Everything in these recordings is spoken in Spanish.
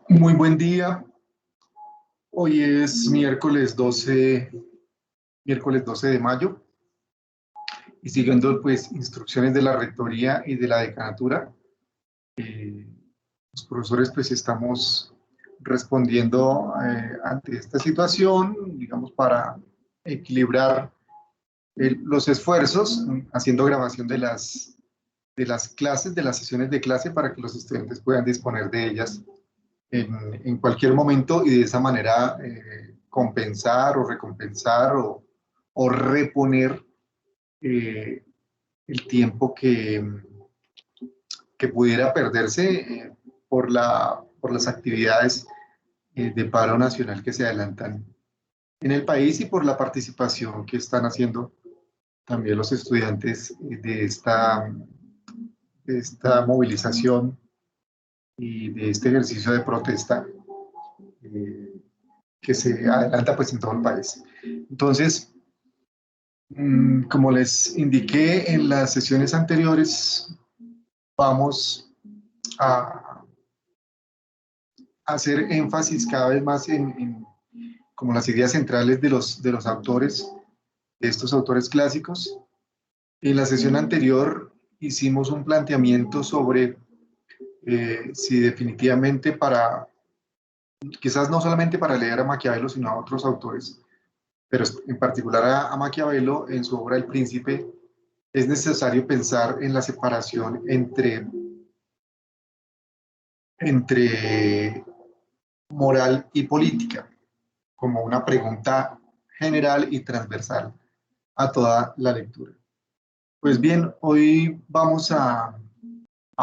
Muy buen día. Hoy es miércoles 12 de mayo y siguiendo pues instrucciones de la rectoría y de la decanatura, eh, los profesores pues estamos respondiendo ante esta situación, digamos, para equilibrar los esfuerzos, haciendo grabación de las clases, de las sesiones de clase para que los estudiantes puedan disponer de ellas en cualquier momento y de esa manera compensar o recompensar o reponer eh, el tiempo que pudiera perderse por las actividades de paro nacional que se adelantan en el país y por la participación que están haciendo también los estudiantes de esta movilización y de este ejercicio de protesta eh, que se adelanta pues en todo el país. Entonces, como les indiqué en las sesiones anteriores, vamos a hacer énfasis cada vez más en como las ideas centrales de los autores, de estos autores clásicos. En la sesión anterior hicimos un planteamiento sobre si definitivamente quizás no solamente para leer a Maquiavelo, sino a otros autores, pero en particular a Maquiavelo, en su obra El Príncipe, es necesario pensar en la separación entre moral y política, como una pregunta general y transversal a toda la lectura. Pues bien, hoy vamos a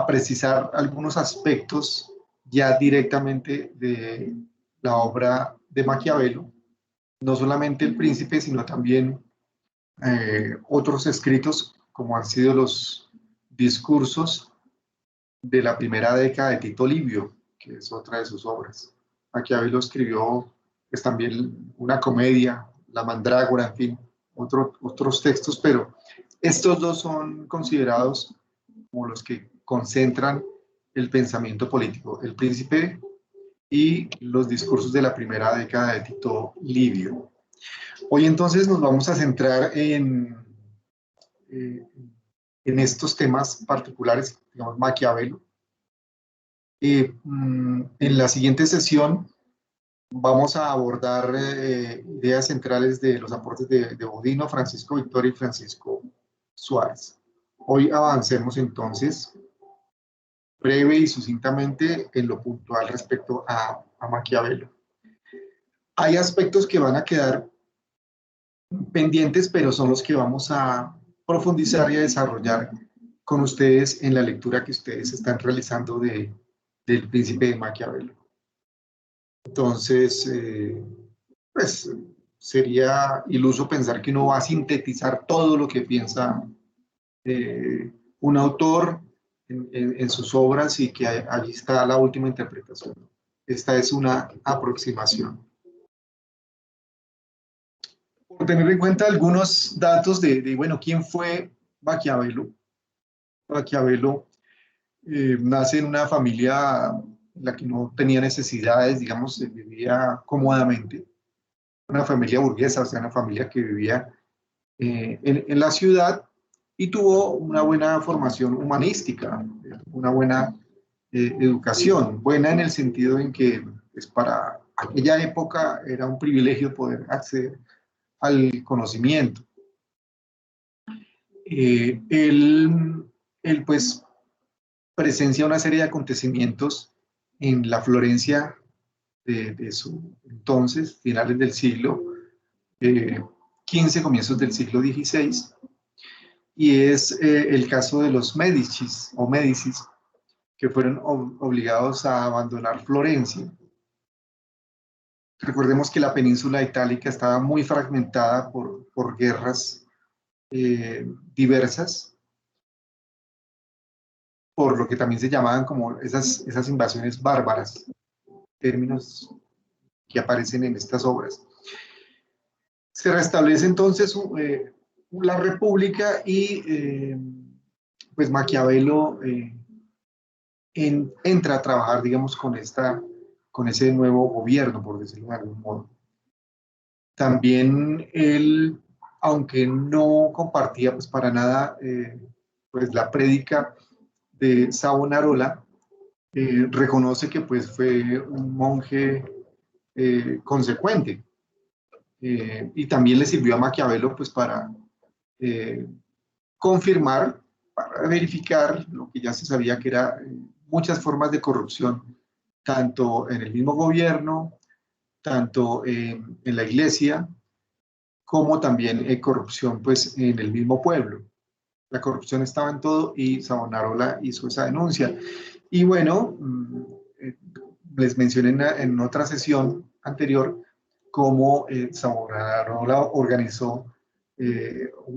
precisar algunos aspectos ya directamente de la obra de Maquiavelo, no solamente El Príncipe, sino también otros escritos, como han sido los discursos de la primera década de Tito Livio, que es otra de sus obras. Maquiavelo escribió pues, también una comedia, La Mandrágora, en fin, otros textos, pero estos dos son considerados como los que concentran el pensamiento político, El Príncipe y los discursos de la primera década de Tito Livio. Hoy entonces nos vamos a centrar eh, en estos temas particulares, digamos, Maquiavelo. En la siguiente sesión vamos a abordar ideas centrales de los aportes de Bodino, Francisco Victoria y Francisco Suárez. Hoy avancemos entonces breve y sucintamente en lo puntual respecto a Maquiavelo. Hay aspectos que van a quedar pendientes, pero son los que vamos a profundizar y a desarrollar con ustedes en la lectura que ustedes están realizando del Príncipe de Maquiavelo. Entonces, pues sería iluso pensar que uno va a sintetizar todo lo que piensa un autor en sus obras y que allí está la última interpretación. Esta es una aproximación. Por tener en cuenta algunos datos bueno, ¿quién fue Maquiavelo? Maquiavelo nace en una familia en la que no tenía necesidades, digamos, vivía cómodamente, una familia burguesa, o sea, una familia que vivía en la ciudad y tuvo una buena formación humanística, una buena educación, buena en el sentido en que pues, para aquella época era un privilegio poder acceder al conocimiento. Él pues presencia una serie de acontecimientos en la Florencia de su entonces, finales del siglo XV, comienzos del siglo XVI, y es el caso de los Médicis o Médicis, que fueron obligados a abandonar Florencia. Recordemos que la península itálica estaba muy fragmentada por guerras diversas, por lo que también se llamaban como esas invasiones bárbaras, términos que aparecen en estas obras. Se restablece entonces la república y pues Maquiavelo entra a trabajar, digamos, con ese nuevo gobierno, por decirlo de algún modo. También él, aunque no compartía pues para nada pues la prédica de Savonarola, reconoce que pues fue un monje consecuente, y también le sirvió a Maquiavelo pues para eh, confirmar, para verificar lo que ya se sabía que era muchas formas de corrupción, tanto en el mismo gobierno, tanto en la iglesia, como también corrupción pues en el mismo pueblo. La corrupción estaba en todo y Savonarola hizo esa denuncia. Y bueno, les mencioné en otra sesión anterior cómo Savonarola organizó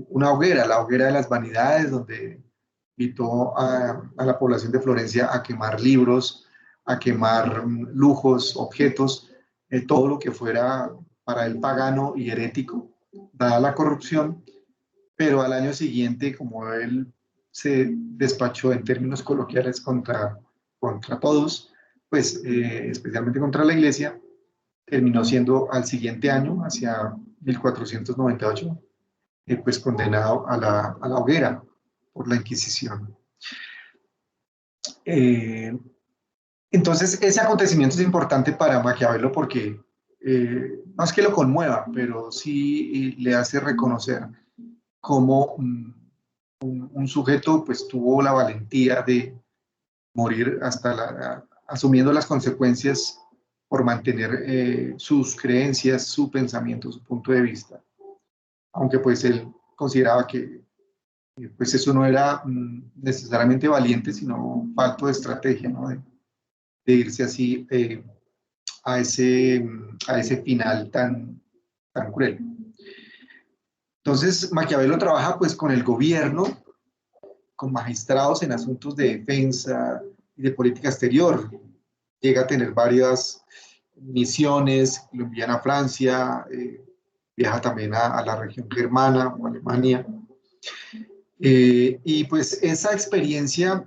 una hoguera, la hoguera de las vanidades, donde invitó a la población de Florencia a quemar libros, a quemar lujos, objetos, todo lo que fuera para el pagano y herético, dada la corrupción, pero al año siguiente, como él se despachó en términos coloquiales contra todos, pues especialmente contra la iglesia, terminó siendo al siguiente año, hacia 1498, pues condenado a la hoguera por la Inquisición. Eh, entonces, ese acontecimiento es importante para Maquiavelo porque no es que lo conmueva, pero sí le hace reconocer cómo un sujeto pues tuvo la valentía de morir asumiendo las consecuencias por mantener sus creencias, su pensamiento, su punto de vista. Aunque pues él consideraba que pues eso no era necesariamente valiente, sino falto de estrategia, ¿no? De irse así a ese final tan cruel. Entonces, Maquiavelo trabaja pues con el gobierno, con magistrados en asuntos de defensa y de política exterior. Llega a tener varias misiones, lo envían a Francia, viaja también a la región germana o Alemania. Y pues esa experiencia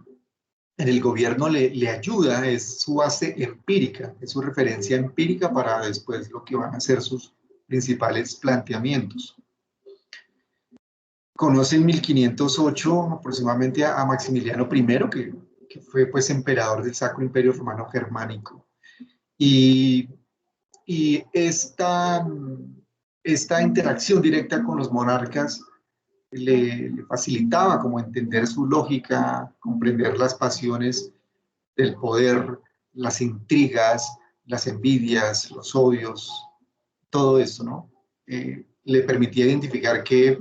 en el gobierno le ayuda, es su base empírica, es su referencia empírica para después lo que van a ser sus principales planteamientos. Conoce en 1508 aproximadamente a Maximiliano I, que fue pues emperador del Sacro Imperio Romano Germánico. Y, y esta interacción directa con los monarcas le facilitaba como entender su lógica, comprender las pasiones del poder, las intrigas, las envidias, los odios, todo eso, ¿no? Le permitía identificar qué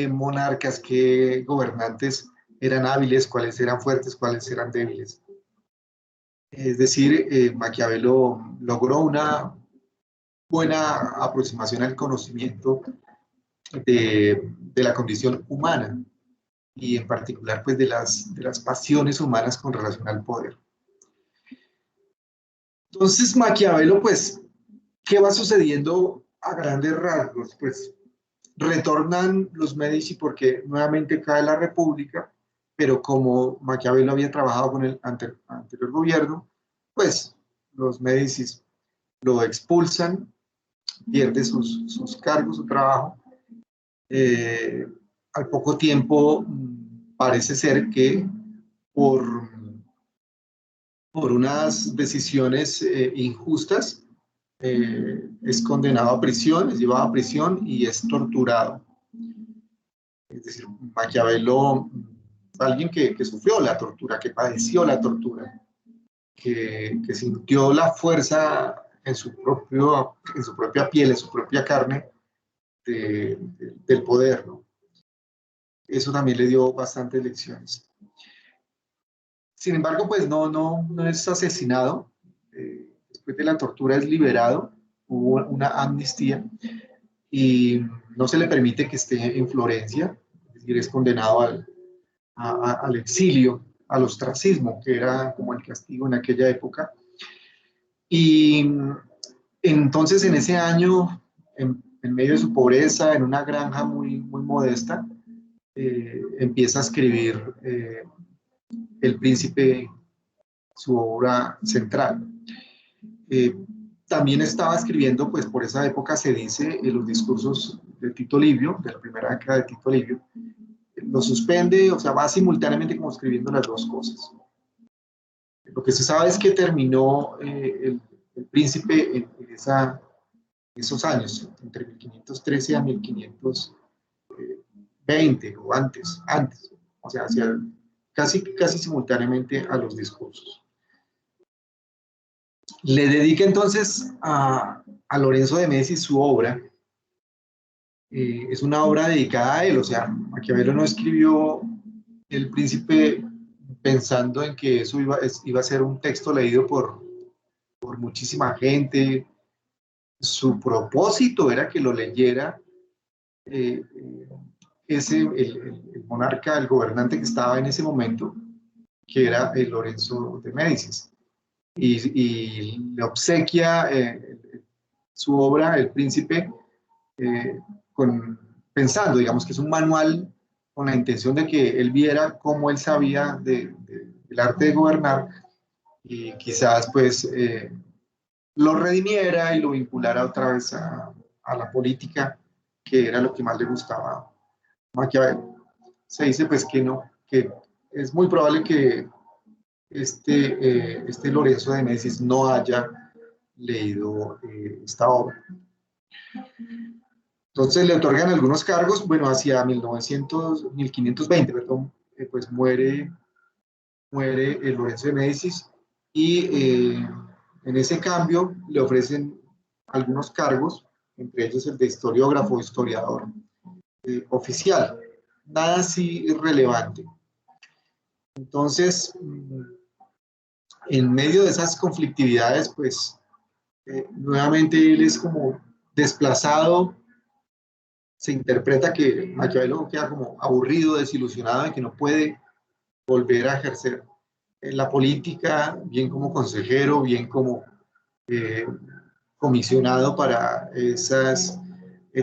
monarcas, qué gobernantes eran hábiles, cuáles eran fuertes, cuáles eran débiles. Es decir, Maquiavelo logró una buena aproximación al conocimiento de la condición humana y en particular pues de las pasiones humanas con relación al poder. Entonces Maquiavelo pues, ¿qué va sucediendo a grandes rasgos? Pues retornan los Medici porque nuevamente cae la República, pero como Maquiavelo había trabajado con el anterior gobierno, pues los Medici lo expulsan, pierde sus cargos, su trabajo. Eh, Al poco tiempo parece ser que por, por unas decisiones injustas es condenado a prisión, es llevado a prisión y es torturado. Es decir, Maquiavelo, alguien que sufrió la tortura, que padeció la tortura, que sintió la fuerza en su propia piel, en su propia carne del poder, ¿no? Eso también le dio bastantes lecciones. Sin embargo, pues no es asesinado. Después de la tortura es liberado, hubo una amnistía y no se le permite que esté en Florencia, es decir, es condenado al exilio, al ostracismo, que era como el castigo en aquella época. Y entonces en ese año en medio de su pobreza, en una granja muy modesta, empieza a escribir El Príncipe, su obra central. Eh, También estaba escribiendo, pues por esa época se dice, los discursos de Tito Livio, de la primera década de Tito Livio, lo suspende, o sea, va simultáneamente como escribiendo las dos cosas. Lo que se sabe es que terminó el Príncipe en esos años, entre 1513 a 1520 o antes, o sea, hacia, casi simultáneamente a los discursos. Le dedica entonces a Lorenzo de Medici su obra. Es una obra dedicada a él, o sea, Maquiavelo no escribió El Príncipe pensando en que eso iba a ser un texto leído por muchísima gente. Su propósito era que lo leyera eh, el monarca, el gobernante que estaba en ese momento, que era el Lorenzo de Médicis. Y le obsequia su obra, El Príncipe, eh, pensando, digamos, que es un manual con la intención de que él viera cómo él sabía del arte de gobernar y quizás pues lo redimiera y lo vinculara otra vez a la política, que era lo que más le gustaba a Maquiavelo. Se dice pues que no, que es muy probable que este Lorenzo de Medici no haya leído esta obra. Entonces le otorgan algunos cargos, bueno, hacia 1520, perdón, pues muere el Lorenzo de Médicis y en ese cambio le ofrecen algunos cargos, entre ellos el de historiógrafo, historiador oficial, nada así relevante. Entonces, en medio de esas conflictividades, pues nuevamente él es como desplazado. Se interpreta que Maquiavelo queda como aburrido, desilusionado de que no puede volver a ejercer la política, bien como consejero, bien como eh, comisionado para esas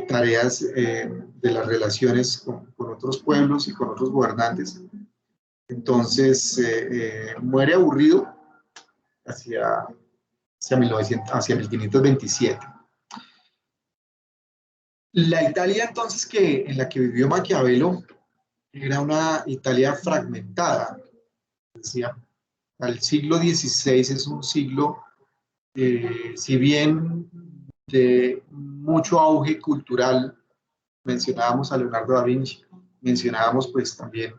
tareas de las relaciones con otros pueblos y con otros gobernantes. Entonces muere aburrido hacia, hacia 1527. La Italia entonces en la que vivió Maquiavelo era una Italia fragmentada, decía. El siglo XVI es un siglo, si bien de mucho auge cultural, mencionábamos a Leonardo da Vinci, mencionábamos pues también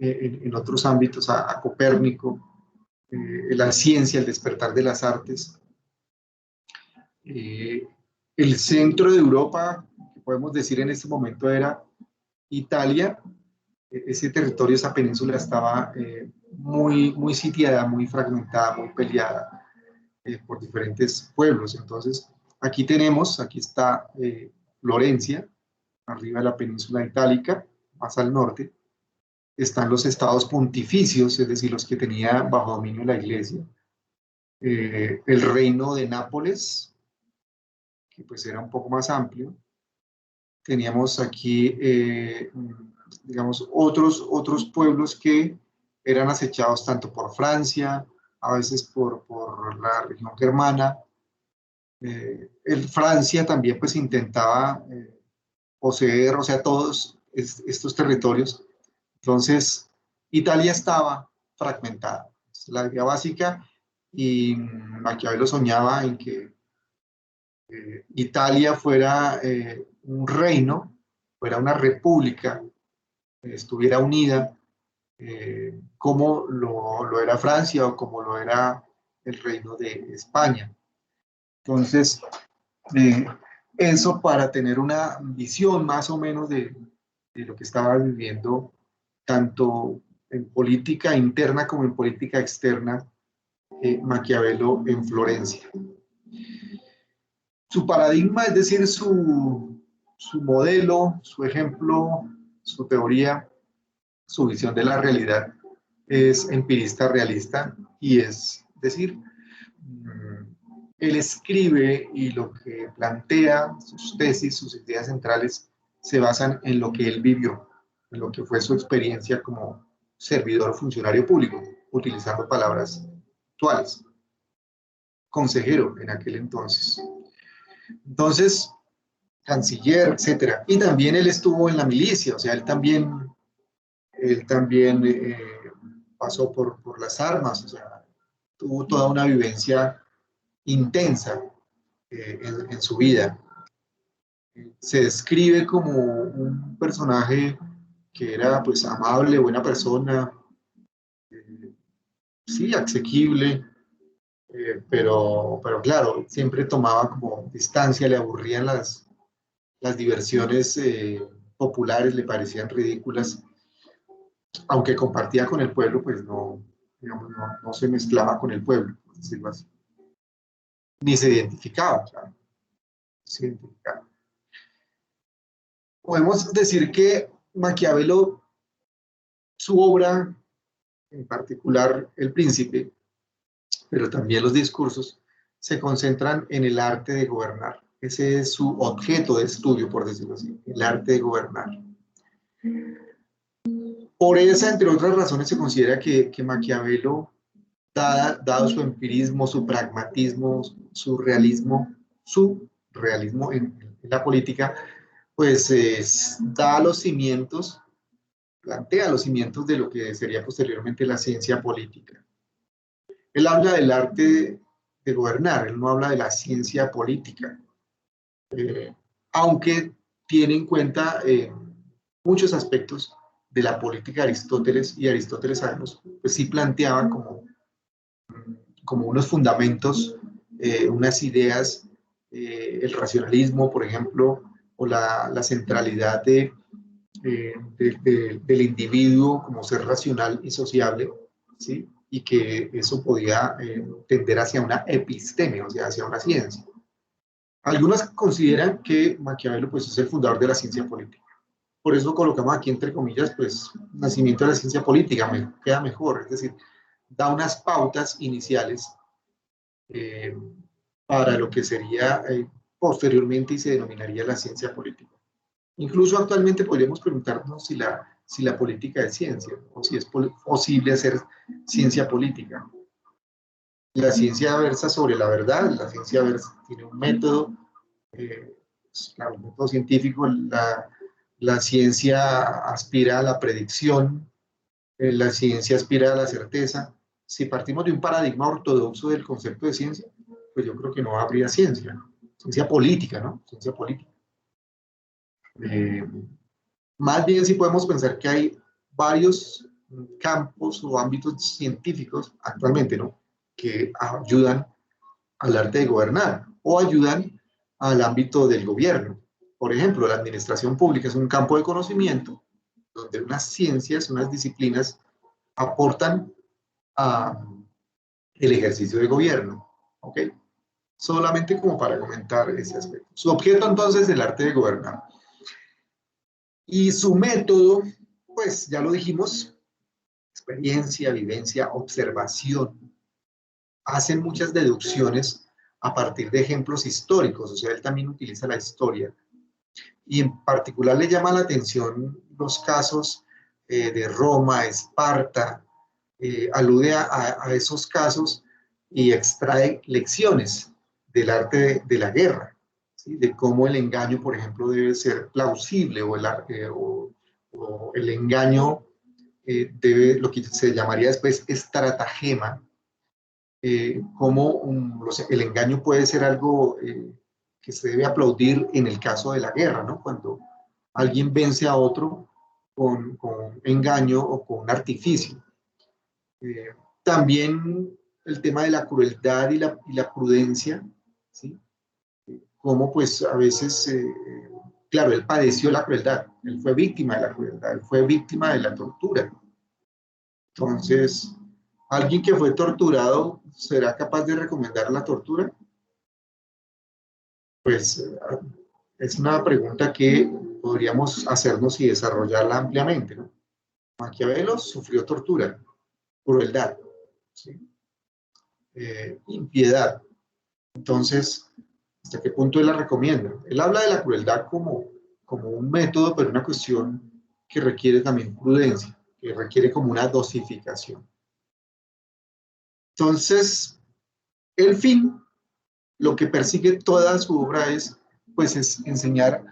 en otros ámbitos a Copérnico, la ciencia, el despertar de las artes. Eh, el centro de Europa, que podemos decir en este momento era Italia. Ese territorio, esa península estaba muy sitiada, muy fragmentada, muy peleada por diferentes pueblos. Entonces, aquí está Florencia, arriba de la península itálica, más al norte. Están los estados pontificios, es decir, los que tenía bajo dominio la iglesia. El reino de Nápoles, que pues era un poco más amplio. Teníamos aquí, digamos, otros pueblos que eran acechados tanto por Francia, a veces por la región germana. Francia también pues intentaba poseer, o sea, todos estos territorios. Entonces, Italia estaba fragmentada. La idea básica, y Maquiavelo soñaba en que Italia fuera un reino, fuera una república, estuviera unida, como lo era Francia o como lo era el reino de España. Entonces, eh, eso para tener una visión más o menos de lo que estaba viviendo, tanto en política interna como en política externa, Maquiavelo en Florencia. Su paradigma, es decir, su modelo, su ejemplo, su teoría, su visión de la realidad es empirista realista y es decir, él escribe y lo que plantea, sus tesis, sus ideas centrales, se basan en lo que él vivió, en lo que fue su experiencia como servidor o funcionario público, utilizando palabras actuales, consejero en aquel entonces. Entonces, canciller, etcétera. Y también él estuvo en la milicia, o sea, él también pasó por las armas, o sea, tuvo toda una vivencia intensa en su vida. Se describe como un personaje que era pues amable, buena persona, eh, sí, asequible, pero claro, siempre tomaba como distancia, le aburrían las diversiones populares, le parecían ridículas, aunque compartía con el pueblo, pues no, digamos, no se mezclaba con el pueblo, por decirlo así, ni se identificaba, claro, se identificaba. Podemos decir que Maquiavelo, su obra, en particular El Príncipe, pero también los discursos, se concentran en el arte de gobernar. Ese es su objeto de estudio, por decirlo así, el arte de gobernar. Por esa, entre otras razones, se considera que Maquiavelo, dado su empirismo, su pragmatismo, su realismo en la política, pues da los cimientos, plantea los cimientos de lo que sería posteriormente la ciencia política. Él habla del arte de gobernar, él no habla de la ciencia política, eh, aunque tiene en cuenta muchos aspectos de la política de Aristóteles, y Aristóteles sabemos, pues sí planteaba como unos fundamentos, unas ideas, el racionalismo, por ejemplo, o la centralidad del individuo como ser racional y sociable, ¿sí? Y que eso podía tender hacia una episteme, o sea, hacia una ciencia. Algunos consideran que Maquiavelo pues, es el fundador de la ciencia política. Por eso colocamos aquí entre comillas, pues, nacimiento de la ciencia política, queda mejor, es decir, da unas pautas iniciales eh, para lo que sería posteriormente y se denominaría la ciencia política. Incluso actualmente podríamos preguntarnos si la política es ciencia o si es posible hacer ciencia política. La ciencia versa sobre la verdad, la ciencia tiene un método, claro, un método científico, la ciencia aspira a la predicción, la ciencia aspira a la certeza. Si partimos de un paradigma ortodoxo del concepto de ciencia, pues yo creo que no habría ciencia, ciencia política, ¿no? Ciencia política. Eh, Más bien sí podemos pensar que hay varios campos o ámbitos científicos actualmente, ¿no? Que ayudan al arte de gobernar o ayudan al ámbito del gobierno. Por ejemplo, la administración pública es un campo de conocimiento donde unas ciencias, unas disciplinas aportan a el ejercicio de gobierno. ¿Ok? Solamente como para comentar ese aspecto. Su objeto entonces es el arte de gobernar. Y su método, pues ya lo dijimos, experiencia, vivencia, observación. Hacen muchas deducciones a partir de ejemplos históricos, o sea, él también utiliza la historia. Y en particular le llama la atención los casos de Roma, Esparta, alude a esos casos y extrae lecciones del arte de la guerra, ¿sí? De cómo el engaño, por ejemplo, debe ser plausible o el engaño debe, lo que se llamaría después estratagema, cómo el engaño puede ser algo que se debe aplaudir en el caso de la guerra, ¿no? Cuando alguien vence a otro con engaño o con artificio. Eh, También el tema de la crueldad y la prudencia, ¿sí? Cómo pues a veces, claro, él padeció la crueldad, él fue víctima de la crueldad, él fue víctima de la tortura. Entonces, alguien que fue torturado, ¿será capaz de recomendar la tortura? Pues es una pregunta que podríamos hacernos y desarrollarla ampliamente, ¿no? Maquiavelo sufrió tortura, crueldad, ¿sí? Impiedad. Entonces, ¿hasta qué punto él la recomienda? Él habla de la crueldad como un método, pero una cuestión que requiere también prudencia, que requiere como una dosificación. Entonces, el fin, lo que persigue toda su obra pues, es enseñar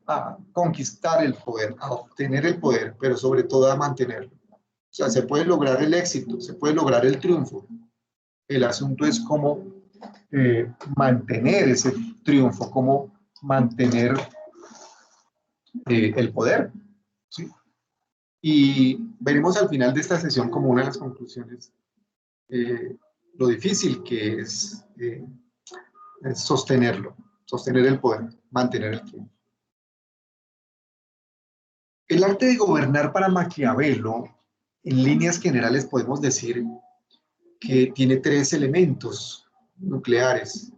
a conquistar el poder, a obtener el poder, pero sobre todo a mantenerlo. O sea, se puede lograr el éxito, se puede lograr el triunfo. El asunto es cómo mantener ese triunfo, cómo mantener el poder. ¿Sí? Y veremos al final de esta sesión como una de las conclusiones lo difícil que es sostenerlo, sostener el poder, mantener el triunfo. El arte de gobernar para Maquiavelo, en líneas generales podemos decir que tiene tres elementos nucleares.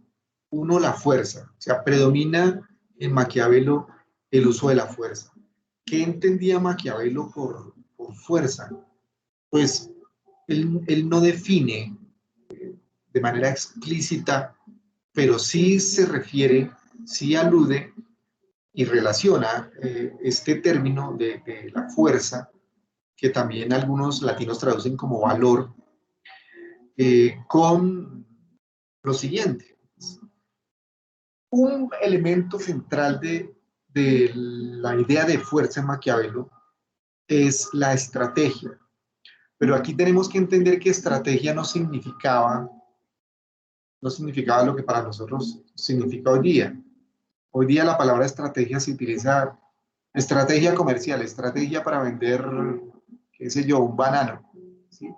Uno, la fuerza, o sea, predomina en Maquiavelo el uso de la fuerza. ¿Qué entendía Maquiavelo por fuerza? Pues él no define de manera explícita, pero sí se refiere, sí alude y relaciona este término de la fuerza, que también algunos latinos traducen como valor, con lo siguiente. Un elemento central de la idea de fuerza en Maquiavelo es la estrategia. Pero aquí tenemos que entender que estrategia no significaba lo que para nosotros significa hoy día. Hoy día la palabra estrategia se utiliza, estrategia comercial, estrategia para vender, qué sé yo, un banano. ¿Sí?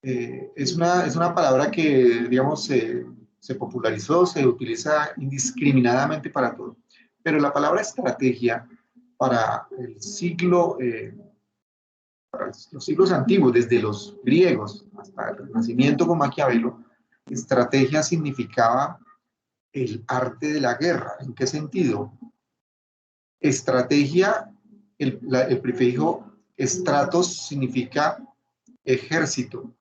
Es una palabra que, digamos, se popularizó, se utiliza indiscriminadamente para todo. Pero la palabra estrategia para el siglo, para los siglos antiguos, desde los griegos hasta el Renacimiento con Maquiavelo, estrategia significaba el arte de la guerra. ¿En qué sentido? Estrategia, el prefijo estratos significa ejército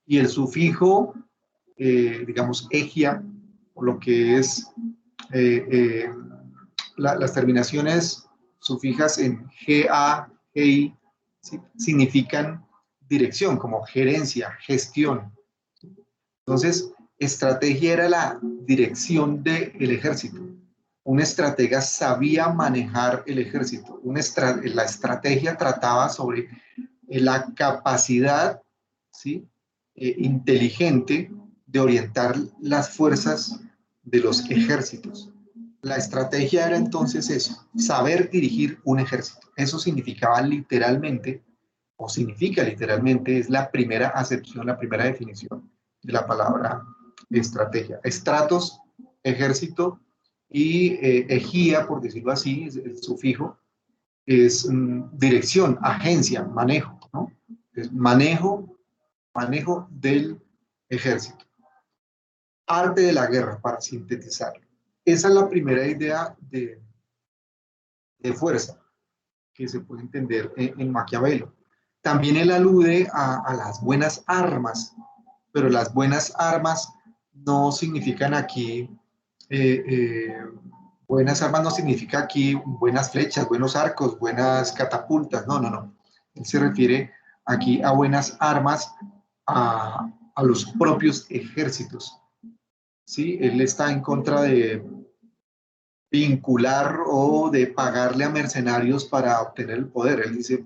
y el sufijo, digamos, egia, o lo que es eh, eh, las terminaciones sufijas en GA, GI, ¿sí? Significan dirección, como gerencia, gestión. Entonces, estrategia era la dirección del ejército. Un estratega sabía manejar el ejército. La estrategia trataba sobre la capacidad, ¿sí? Inteligente de orientar las fuerzas de los ejércitos. La estrategia era entonces eso, saber dirigir un ejército. Eso significaba literalmente, o significa literalmente, es la primera acepción, la primera definición de la palabra estrategia. Estratos, ejército, y ejía, por decirlo así, es el sufijo, es dirección, agencia, manejo, ¿no? Es manejo del ejército. Arte de la guerra, para sintetizarlo. Esa es la primera idea de fuerza que se puede entender en Maquiavelo. También él alude a las buenas armas, pero las buenas armas no significan aquí, eh, eh, buenas armas no significa aquí buenas flechas, buenos arcos, buenas catapultas, no, no, no. Él se refiere aquí a buenas armas a los propios ejércitos. ¿Sí? Él está en contra de vincular o de pagarle a mercenarios para obtener el poder. Él dice,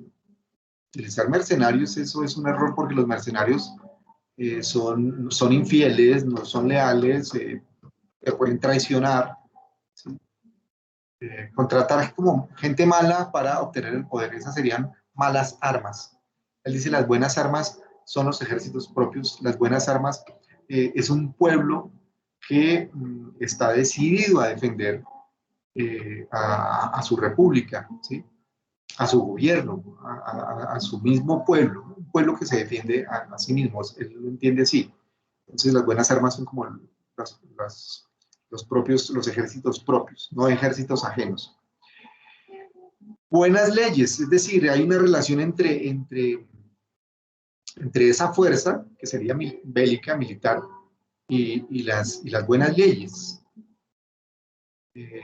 utilizar mercenarios, eso es un error porque los mercenarios son infieles, no son leales, te pueden traicionar. ¿Sí? Contratar como gente mala para obtener el poder, esas serían malas armas. Él dice, las buenas armas son los ejércitos propios, las buenas armas es un pueblo que está decidido a defender a su república, ¿sí? A su gobierno, a su mismo pueblo, un pueblo que se defiende a sí mismo, él lo entiende así. Entonces las buenas armas son como los propios, los ejércitos propios, no ejércitos ajenos. Buenas leyes, es decir, hay una relación entre esa fuerza, que sería bélica, militar, y las buenas leyes. Eh,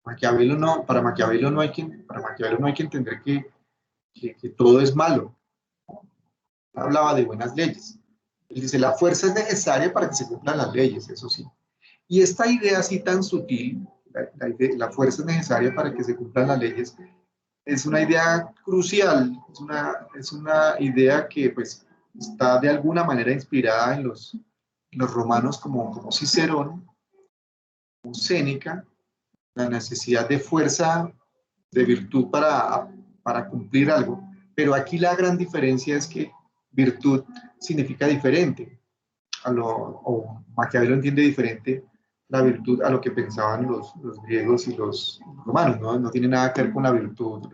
Maquiavelo no, para Maquiavelo no hay que entender que todo es malo. Hablaba de buenas leyes. Él dice, la fuerza es necesaria para que se cumplan las leyes, eso sí. Y esta idea así tan sutil, la fuerza es necesaria para que se cumplan las leyes, es una idea crucial, es una idea que pues está de alguna manera inspirada en los romanos como Cicerón, como Séneca, la necesidad de fuerza, de virtud para cumplir algo. Pero aquí la gran diferencia es que virtud significa diferente, o Maquiavelo entiende diferente la virtud a lo que pensaban los griegos y los romanos, ¿no? No tiene nada que ver con la virtud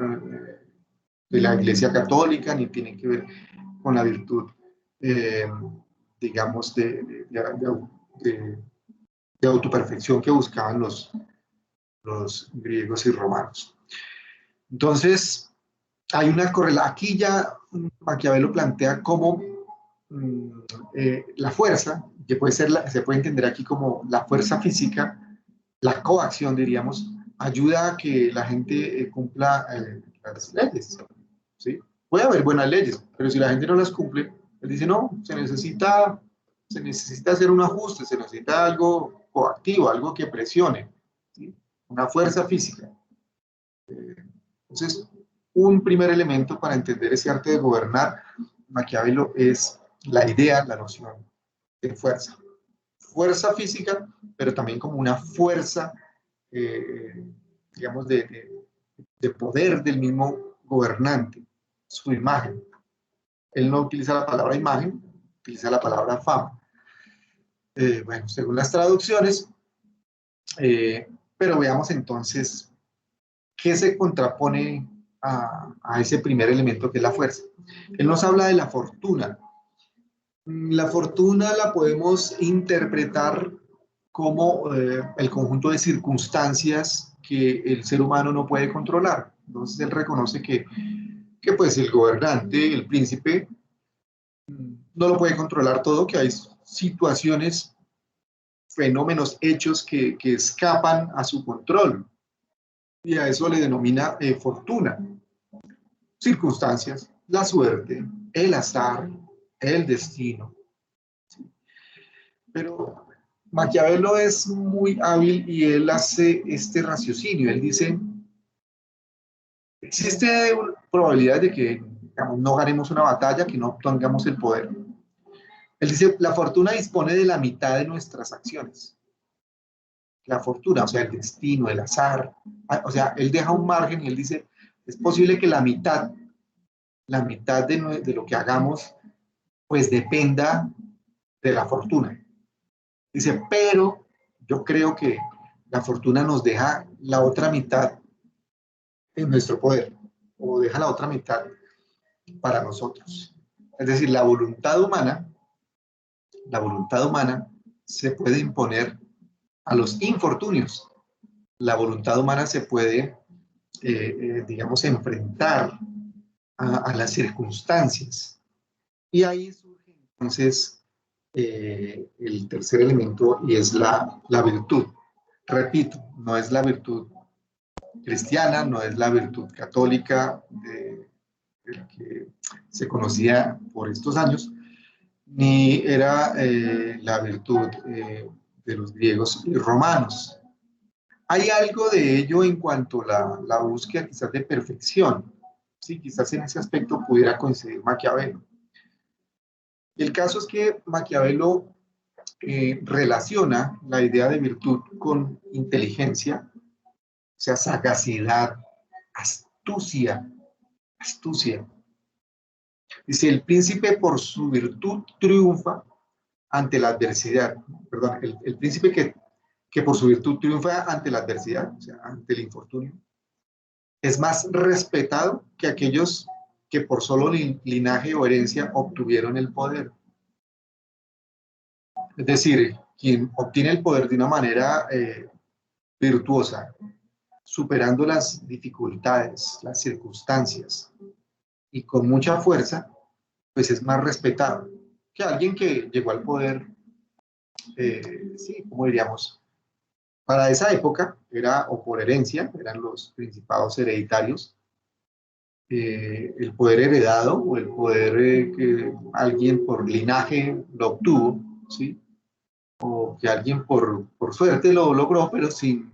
de la Iglesia Católica, ni tiene que ver con la virtud, eh, digamos, de autoperfección que buscaban los griegos y romanos. Entonces, hay una correlación. Aquí ya Maquiavelo plantea cómo la fuerza, que se puede entender aquí como la fuerza física, la coacción, diríamos, ayuda a que la gente cumpla las leyes. ¿Sí? Puede haber buenas leyes, pero si la gente no las cumple, él dice, no, se necesita hacer un ajuste, se necesita algo coactivo, algo que presione, ¿sí? Una fuerza física. Entonces, un primer elemento para entender ese arte de gobernar, Maquiavelo, es la idea, la noción de fuerza. Fuerza física, pero también como una fuerza, digamos, de poder del mismo gobernante, su imagen. Él no utiliza la palabra imagen, utiliza la palabra fama. Bueno, según las traducciones, pero veamos entonces qué se contrapone a ese primer elemento que es la fuerza. Él nos habla de la fortuna. La fortuna la podemos interpretar como el conjunto de circunstancias que el ser humano no puede controlar. Entonces él reconoce que pues el gobernante, el príncipe, no lo puede controlar todo, que hay situaciones, fenómenos, hechos que escapan a su control. Y a eso le denomina fortuna. Circunstancias, la suerte, el azar, el destino. Pero Maquiavelo es muy hábil y él hace este raciocinio. Él dice, existe probabilidad de que, digamos, no ganemos una batalla, que no obtengamos el poder. Él dice, la fortuna dispone de la mitad de nuestras acciones. La fortuna, o sea, el destino, el azar. O sea, él deja un margen y él dice, es posible que la mitad de lo que hagamos, pues dependa de la fortuna. Dice, pero yo creo que la fortuna nos deja la otra mitad en nuestro poder, o deja la otra mitad para nosotros. Es decir, la voluntad humana se puede imponer a los infortunios. La voluntad humana se puede, digamos, enfrentar a las circunstancias. Y ahí surge entonces el tercer elemento y es la virtud. Repito, no es la virtud cristiana, no es la virtud católica de la que se conocía por estos años, ni era la virtud de los griegos y romanos. Hay algo de ello en cuanto a la búsqueda quizás de perfección. Sí, quizás en ese aspecto pudiera coincidir Maquiavelo. El caso es que Maquiavelo relaciona la idea de virtud con inteligencia, o sea, sagacidad, astucia. Dice, el príncipe por su virtud triunfa ante la adversidad. Perdón, el príncipe que por su virtud triunfa ante la adversidad, o sea, ante el infortunio, es más respetado que aquellos que por solo linaje o herencia obtuvieron el poder. Es decir, quien obtiene el poder de una manera virtuosa, superando las dificultades, las circunstancias y con mucha fuerza, pues es más respetado que alguien que llegó al poder sí, ¿cómo diríamos? Para esa época era o por herencia, eran los principados hereditarios, el poder heredado o el poder que alguien por linaje lo obtuvo, ¿sí? O que alguien por suerte lo logró, pero sin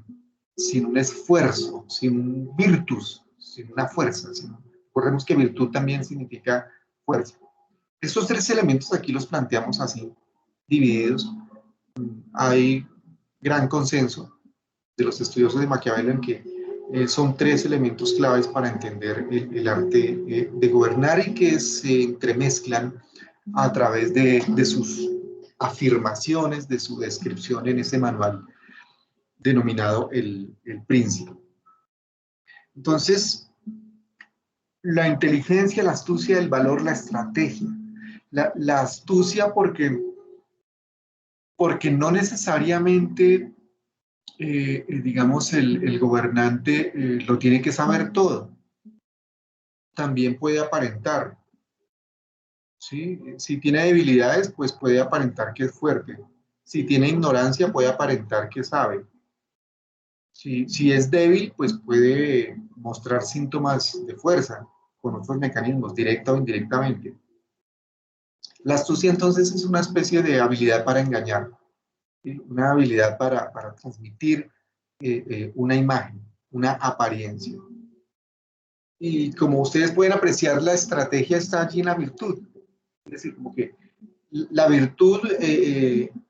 un esfuerzo, sin un virtus, sin una fuerza. Recordemos que virtud también significa fuerza. Estos tres elementos aquí los planteamos así, divididos. Hay gran consenso de los estudiosos de Maquiavelo en que son tres elementos claves para entender el arte de gobernar y que se entremezclan a través de sus afirmaciones, de su descripción en ese manual denominado el Príncipe. Entonces, la inteligencia, la astucia, el valor, la estrategia. La astucia porque no necesariamente, digamos, el gobernante lo tiene que saber todo. También puede aparentar, ¿sí? Si tiene debilidades, pues puede aparentar que es fuerte. Si tiene ignorancia, puede aparentar que sabe. Si es débil, pues puede mostrar síntomas de fuerza con otros mecanismos, directa o indirectamente. La astucia entonces es una especie de habilidad para engañar, ¿sí? Una habilidad para transmitir una imagen, una apariencia. Y como ustedes pueden apreciar, la estrategia está allí en la virtud. Es decir, como que la virtud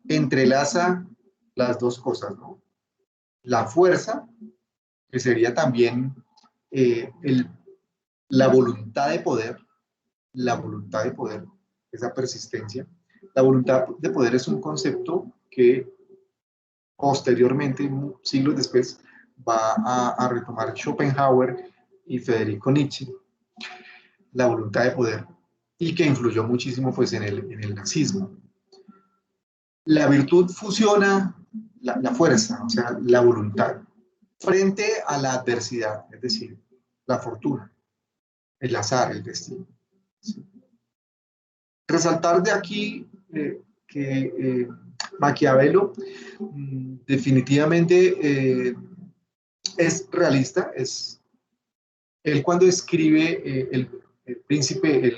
entrelaza las dos cosas, ¿no? La fuerza, que sería también el la voluntad de poder, esa persistencia. La voluntad de poder es un concepto que posteriormente, siglos después, va a retomar Schopenhauer y Federico Nietzsche, la voluntad de poder, y que influyó muchísimo pues, en el nazismo. La virtud fusiona la fuerza, o sea, la voluntad, frente a la adversidad, es decir, la fortuna, el azar, el destino. ¿Sí? Resaltar de aquí que Maquiavelo definitivamente es realista, él cuando escribe el príncipe,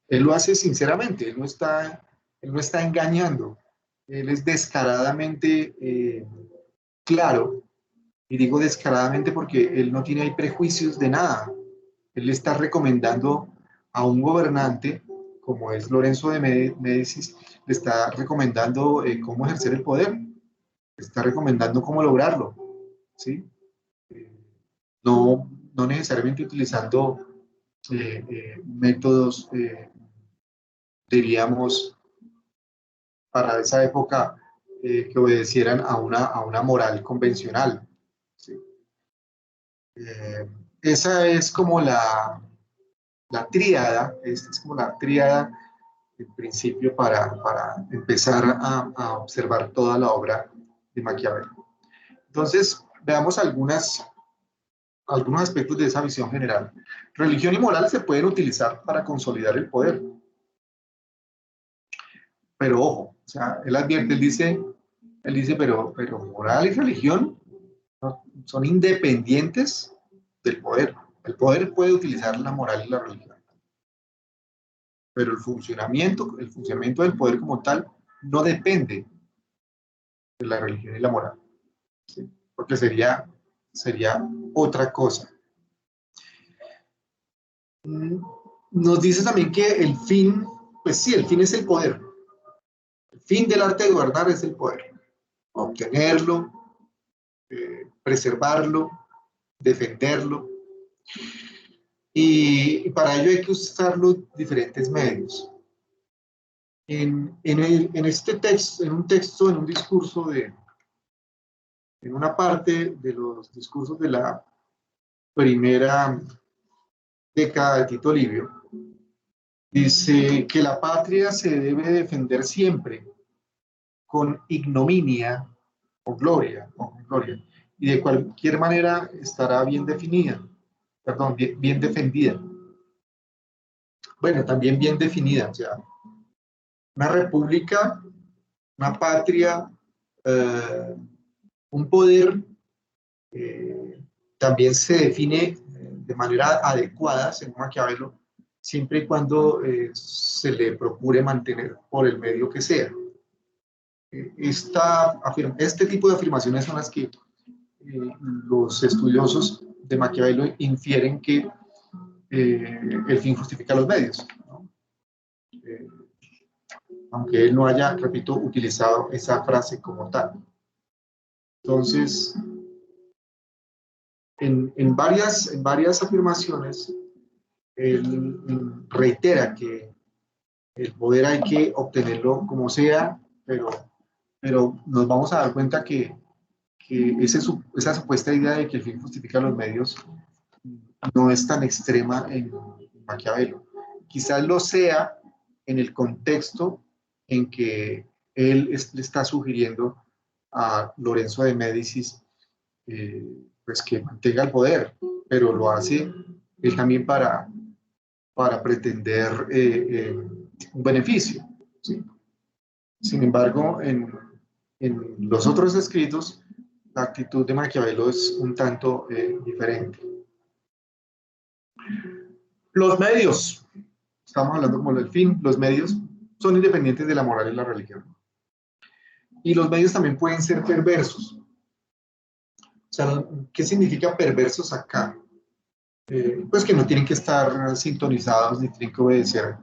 él lo hace sinceramente, él no está engañando, él es descaradamente claro, y digo descaradamente porque él no tiene ahí prejuicios de nada, él le está recomendando a un gobernante, como es Lorenzo de Médicis, le está recomendando cómo ejercer el poder, le está recomendando cómo lograrlo, ¿sí? No necesariamente utilizando métodos, diríamos, para esa época que obedecieran a una moral convencional. ¿Sí? Eh, esa es como la tríada, esta es como la tríada en principio para empezar a observar toda la obra de Maquiavelo. Entonces, veamos algunos aspectos de esa visión general. Religión y moral se pueden utilizar para consolidar el poder, pero ojo, o sea, él advierte, él dice pero moral y religión no, son independientes del poder. El poder puede utilizar la moral y la religión, pero el funcionamiento del poder como tal no depende de la religión y la moral, ¿sí? Porque sería otra cosa. Nos dice también que el fin, pues sí, el fin es el poder. El fin del arte de gobernar es el poder. Obtenerlo, preservarlo, defenderlo. Y para ello hay que usar los diferentes medios. En este texto, en un discurso en una parte de los discursos de la primera década de Tito Livio, dice que la patria se debe defender siempre con ignominia o con gloria, y de cualquier manera estará bien definida, perdón, bien defendida. Bueno, también bien definida, o sea, una república una patria, un poder, también se define de manera adecuada, según Maquiavelo, siempre y cuando se le procure mantener por el medio que sea. Este tipo de afirmaciones son las que los estudiosos de Maquiavelo infieren que el fin justifica los medios, ¿no? Eh, Aunque él no haya, repito, utilizado esa frase como tal. Entonces, en varias afirmaciones, él reitera que el poder hay que obtenerlo como sea, pero nos vamos a dar cuenta que esa supuesta idea de que el fin justifica los medios no es tan extrema en Maquiavelo. Quizás lo sea en el contexto en que él le está sugiriendo a Lorenzo de Médicis pues que mantenga el poder, pero lo hace él también para pretender un beneficio, ¿sí? Sin embargo, en los otros escritos, la actitud de Maquiavelo es un tanto diferente. Los medios, estamos hablando como del fin, los medios son independientes de la moral y la religión. Y los medios también pueden ser perversos. O sea, ¿qué significa perversos acá? Pues que no tienen que estar sintonizados ni tienen que obedecer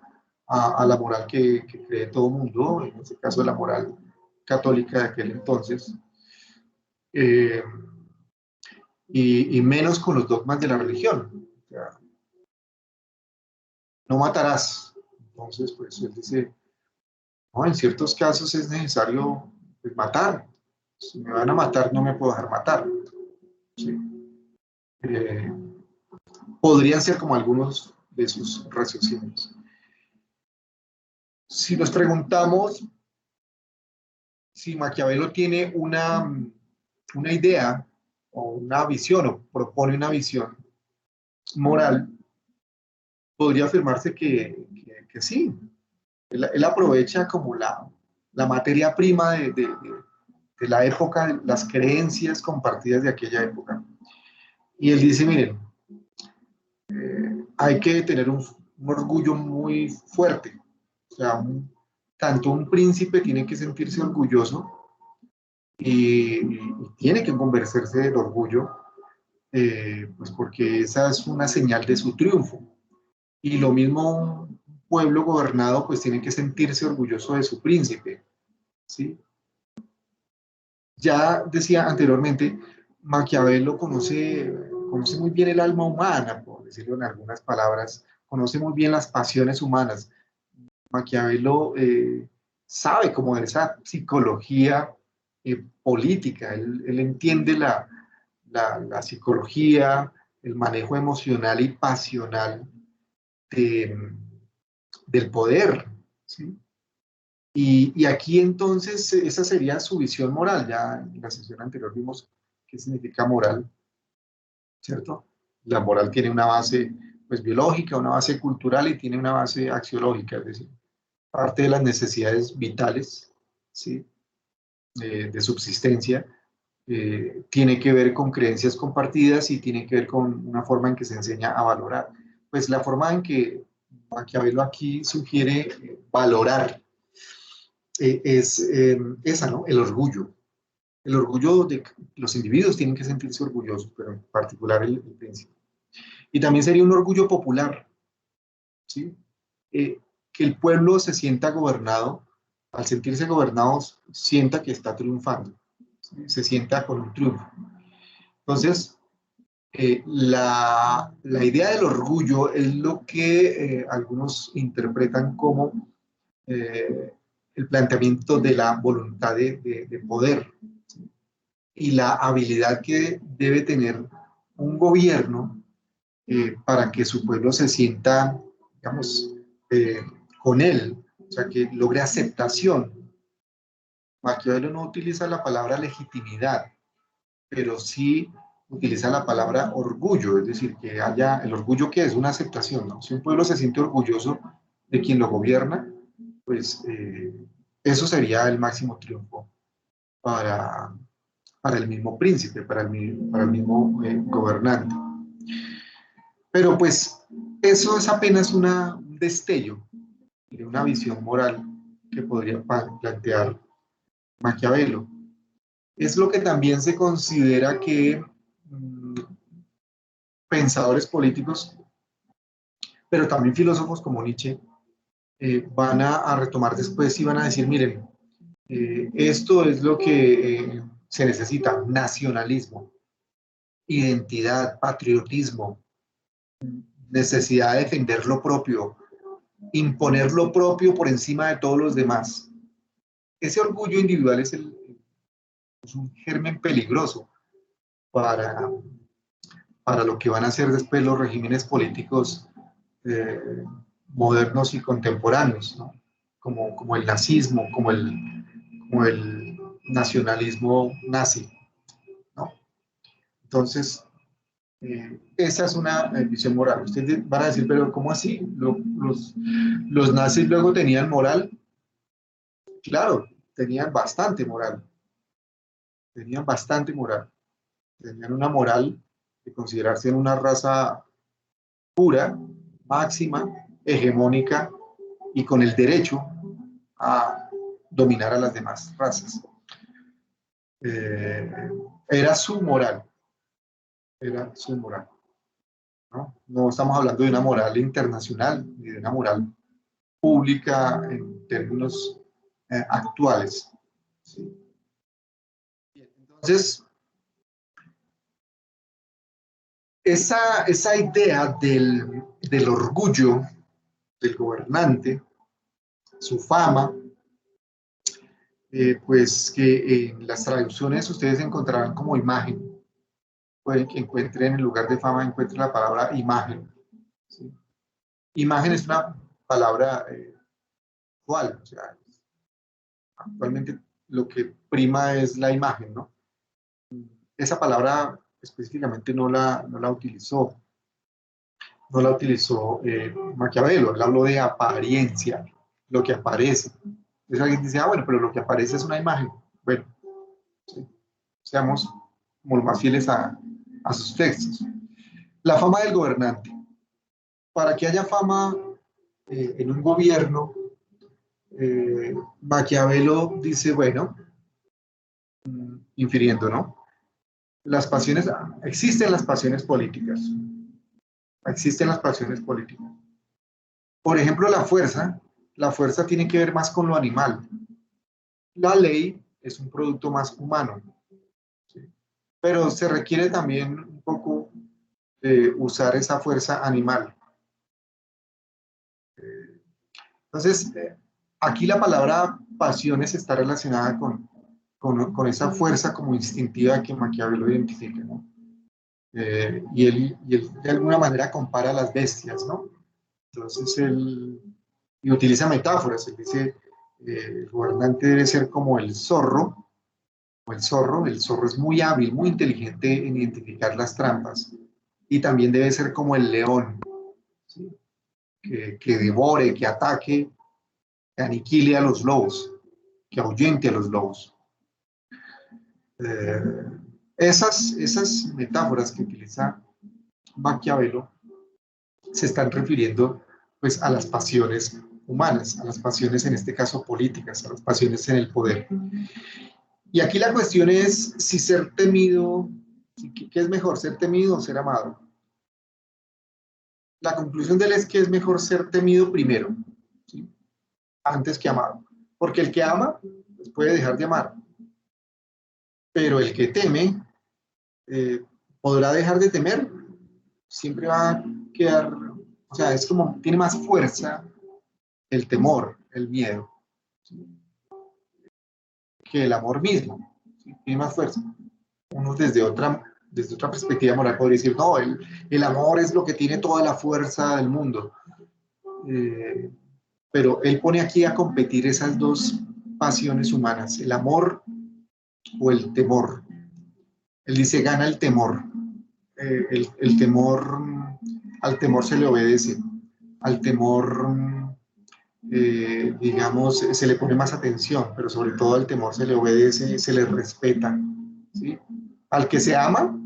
a la moral que cree todo el mundo, en este caso la moral católica de aquel entonces, eh, y menos con los dogmas de la religión. O sea, no matarás. Entonces, pues él dice, no, en ciertos casos es necesario pues, matar. Si me van a matar, no me puedo dejar matar. ¿Sí? Eh, Podrían ser como algunos de sus raciocinios. Si nos preguntamos si Maquiavelo tiene una idea o una visión o propone una visión moral, podría afirmarse que sí. Él aprovecha como la materia prima de la época, las creencias compartidas de aquella época. Y él dice, miren, hay que tener un orgullo muy fuerte. O sea, tanto un príncipe tiene que sentirse orgulloso y tiene que convencerse del orgullo, pues porque esa es una señal de su triunfo. Y lo mismo un pueblo gobernado, pues tiene que sentirse orgulloso de su príncipe, ¿sí? Ya decía anteriormente, Maquiavelo conoce muy bien el alma humana, por decirlo en algunas palabras, conoce muy bien las pasiones humanas. Maquiavelo sabe como de esa psicología política, él entiende la psicología, el manejo emocional y pasional de, del poder, ¿sí? Y aquí entonces esa sería su visión moral. Ya en la sesión anterior vimos qué significa moral, ¿cierto? La moral tiene una base pues, biológica, una base cultural y tiene una base axiológica, es decir, parte de las necesidades vitales, ¿sí? De subsistencia, tiene que ver con creencias compartidas y tiene que ver con una forma en que se enseña a valorar. Pues la forma en que Maquiavelo aquí sugiere valorar es esa, ¿no? El orgullo. El orgullo de los individuos tienen que sentirse orgullosos, pero en particular el príncipe. Y también sería un orgullo popular, ¿sí? Que el pueblo se sienta gobernado, al sentirse gobernado, sienta que está triunfando, ¿sí? Se sienta con un triunfo. Entonces, la idea del orgullo es lo que algunos interpretan como el planteamiento de la voluntad de poder, ¿sí? Y la habilidad que debe tener un gobierno para que su pueblo se sienta, digamos, eh, con él, o sea, que logre aceptación. Maquiavelo no utiliza la palabra legitimidad, pero sí utiliza la palabra orgullo, es decir, que haya el orgullo que es una aceptación, ¿no? Si un pueblo se siente orgulloso de quien lo gobierna, pues Eso sería el máximo triunfo para, para el mismo príncipe, para el mismo gobernante. Pero pues eso es apenas un destello de una visión moral que podría plantear Maquiavelo. Es lo que también se considera que pensadores políticos, pero también filósofos como Nietzsche, van a retomar después y van a decir, miren, esto es lo que se necesita, nacionalismo, identidad, patriotismo, necesidad de defender lo propio, imponer lo propio por encima de todos los demás. Ese orgullo individual es un germen peligroso para, para lo que van a ser después los regímenes políticos eh, modernos y contemporáneos, ¿no? Como el nazismo, como el nacionalismo nazi, ¿no? Entonces, esa es una visión moral. Ustedes van a decir, pero ¿cómo así? Los nazis luego tenían moral. Claro, tenían bastante moral, tenían una moral de considerarse en una raza pura, máxima, hegemónica y con el derecho a dominar a las demás razas. Eh, era su moral, era su moral. ¿No? No estamos hablando de una moral internacional ni de una moral pública en términos actuales. ¿Sí? Entonces, esa idea del orgullo del gobernante, su fama, pues que en las traducciones ustedes encontrarán como imagen. Pueden que encuentren en lugar de fama, encuentren la palabra imagen. ¿Sí? Imagen es una palabra actual, o sea, actualmente lo que prima es la imagen, ¿no? Esa palabra específicamente no la utilizó Maquiavelo, él habló de apariencia, lo que aparece. Entonces alguien dice, ah, bueno, pero lo que aparece es una imagen. Bueno, sí, seamos como lo más fieles a sus textos. La fama del gobernante. Para que haya fama en un gobierno, Maquiavelo dice, bueno, infiriendo, ¿no? Las pasiones, existen las pasiones políticas. Por ejemplo, la fuerza tiene que ver más con lo animal. La ley es un producto más humano, ¿sí? Pero se requiere también un poco de usar esa fuerza animal. Entonces, aquí la palabra pasiones está relacionada con esa fuerza como instintiva que Maquiavelo identifica, ¿no? Y él de alguna manera compara a las bestias, ¿no? Entonces él y utiliza metáforas, él dice, el gobernante debe ser como el zorro es muy hábil, muy inteligente en identificar las trampas, y también debe ser como el león, ¿sí? Que devore, que ataque, que aniquile a los lobos, que ahuyente a los lobos. Eh, esas metáforas que utiliza Maquiavelo se están refiriendo pues a las pasiones humanas, a las pasiones en este caso políticas, a las pasiones en el poder. Y aquí la cuestión es si ser temido, ¿qué es mejor, ser temido o ser amado? La conclusión de él es que es mejor ser temido primero, ¿sí? Antes que amado, porque el que ama pues puede dejar de amar, pero el que teme eh, podrá dejar de temer, siempre va a quedar, o sea, es como, tiene más fuerza el temor, el miedo, ¿sí? Que el amor mismo, ¿sí? Tiene más fuerza. Uno desde otra perspectiva moral podría decir, no, el amor es lo que tiene toda la fuerza del mundo. Eh, pero él pone aquí a competir esas dos pasiones humanas, el amor o el temor. Él dice, gana el temor. El temor, al temor se le obedece, al temor digamos, se le pone más atención, pero sobre todo al temor se le obedece, se le respeta, ¿sí? Al que se ama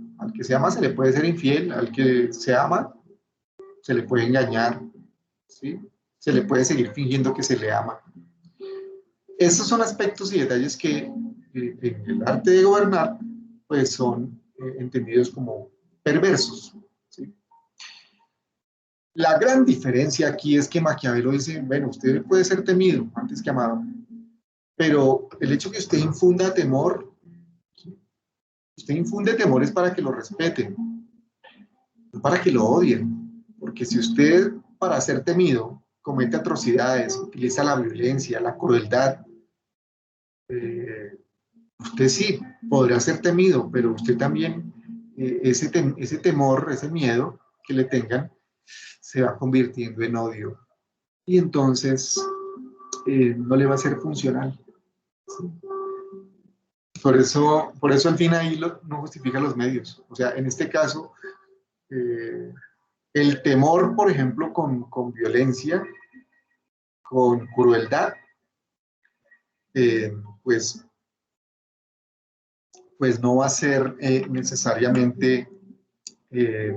se le puede ser infiel, al que se ama se le puede engañar, ¿sí? Se le puede seguir fingiendo que se le ama. Estos son aspectos y detalles que en el arte de gobernar, pues son entendidos como perversos, ¿sí? La gran diferencia aquí es que Maquiavelo dice, bueno, usted puede ser temido antes que amado, pero el hecho que usted infunde temores para que lo respeten, no para que lo odien. Porque si usted, para ser temido, comete atrocidades, utiliza la violencia, la crueldad, eh, usted sí podrá ser temido, pero usted también, ese temor, ese miedo que le tengan, se va convirtiendo en odio. Y entonces no le va a ser funcional. ¿Sí? Por eso al fin ahí no justifica los medios. O sea, en este caso, eh, el temor, por ejemplo, con violencia, con crueldad, eh, pues, pues no va a ser necesariamente, eh,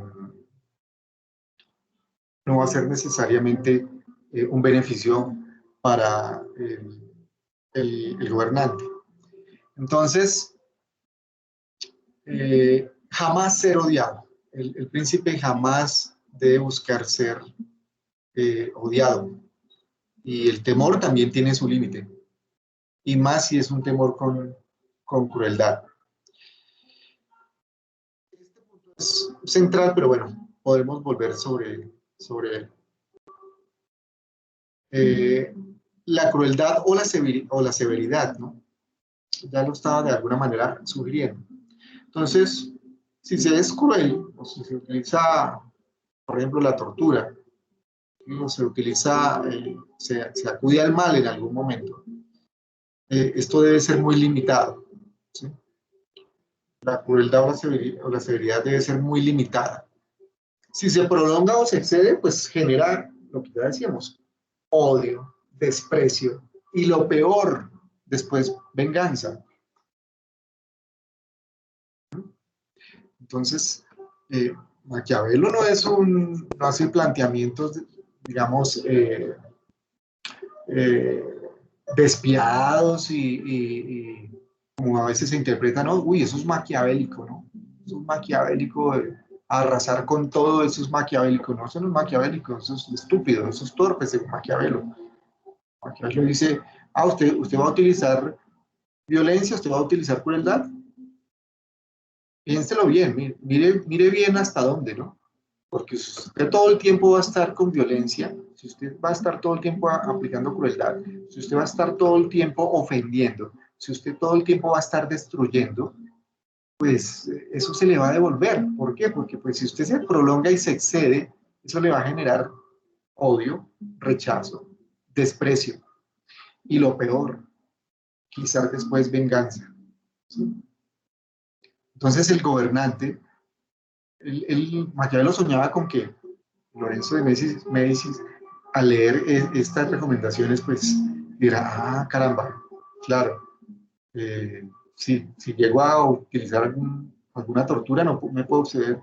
no va a ser necesariamente un beneficio para el gobernante. Entonces, jamás ser odiado. El príncipe jamás debe buscar ser odiado. Y el temor también tiene su límite. Y más si es un temor con crueldad. Este punto es central, pero bueno, podemos volver sobre él. Eh, la crueldad o la severidad, ¿no? Ya lo estaba de alguna manera sugiriendo. Entonces, si se es cruel o si se utiliza, por ejemplo, la tortura, o se utiliza, se acude al mal en algún momento, esto debe ser muy limitado, ¿sí? La crueldad o la severidad debe ser muy limitada. Si se prolonga o se excede, pues genera lo que ya decíamos, odio, desprecio y lo peor, después venganza. Entonces, Maquiavelo no hace planteamientos, digamos, eh, despiadados y como a veces se interpreta, ¿no? Uy, eso es maquiavélico, ¿no? Eso es maquiavélico, arrasar con todo, eso es maquiavélico. No, eso no es maquiavélico, eso es estúpido, eso es torpe, según Maquiavelo. Maquiavelo dice, usted va a utilizar violencia, usted va a utilizar crueldad. Piénselo bien, mire bien hasta dónde, ¿no? Porque si usted todo el tiempo va a estar con violencia, si usted va a estar todo el tiempo aplicando crueldad, si usted va a estar todo el tiempo ofendiendo, si usted todo el tiempo va a estar destruyendo, pues eso se le va a devolver. ¿Por qué? Porque pues si usted se prolonga y se excede, eso le va a generar odio, rechazo, desprecio y lo peor, quizás después venganza. ¿Sí? Entonces el gobernante, Maquiavelo soñaba con que Lorenzo de Médicis, al leer estas recomendaciones, pues dirá, ah, caramba, claro, si llego a utilizar alguna tortura, no me puedo exceder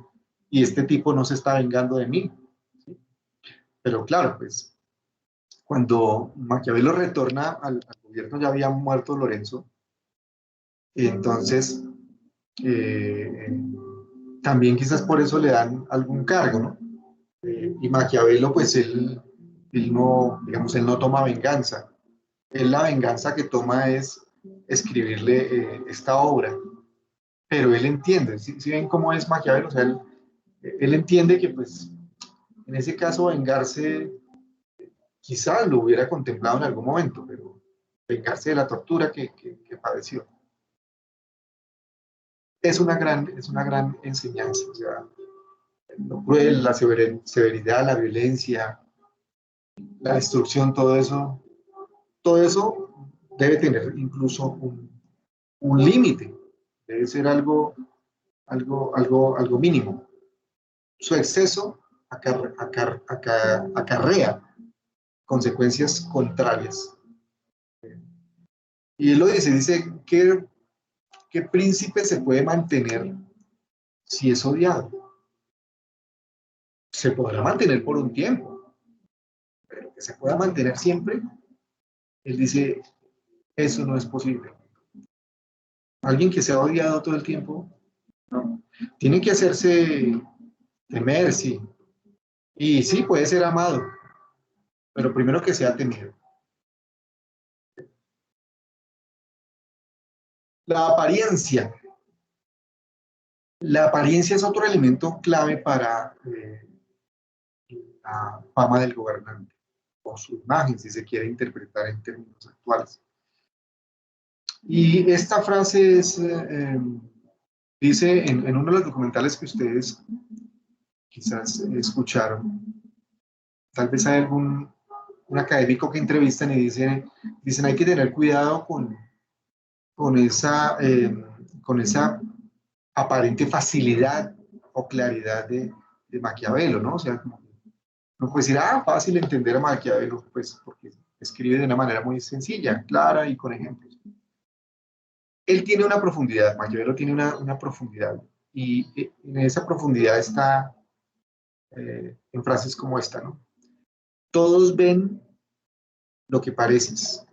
y este tipo no se está vengando de mí. ¿Sí? Pero claro, pues cuando Maquiavelo retorna al gobierno ya había muerto Lorenzo, entonces eh, también quizás por eso le dan algún cargo, ¿no? Y Maquiavelo, pues él no, digamos, él no toma venganza. Él la venganza que toma es escribirle esta obra. Pero él entiende, si ven cómo es Maquiavelo, o sea, él entiende que pues en ese caso vengarse quizás lo hubiera contemplado en algún momento, pero vengarse de la tortura que padeció. Es una gran enseñanza, o sea, lo cruel, la severidad, la violencia, la destrucción, todo eso debe tener incluso un límite, debe ser algo mínimo. Su exceso acarrea consecuencias contrarias. Y él lo dice, ¿qué príncipe se puede mantener si es odiado? Se podrá mantener por un tiempo, pero que se pueda mantener siempre, él dice, eso no es posible. Alguien que sea odiado todo el tiempo, no. Tiene que hacerse temer, sí. Y sí, puede ser amado, pero primero que sea temido. La apariencia. La apariencia es otro elemento clave para la fama del gobernante, o su imagen, si se quiere interpretar en términos actuales. Y esta frase dice en uno de los documentales que ustedes quizás escucharon, tal vez hay un académico que entrevistan y dicen hay que tener cuidado con con esa aparente facilidad o claridad de Maquiavelo, ¿no? O sea, no puede decir, fácil entender a Maquiavelo, pues porque escribe de una manera muy sencilla, clara y con ejemplos. Él tiene una profundidad, Maquiavelo tiene una profundidad, y en esa profundidad está en frases como esta, ¿no? Todos ven lo que pareces,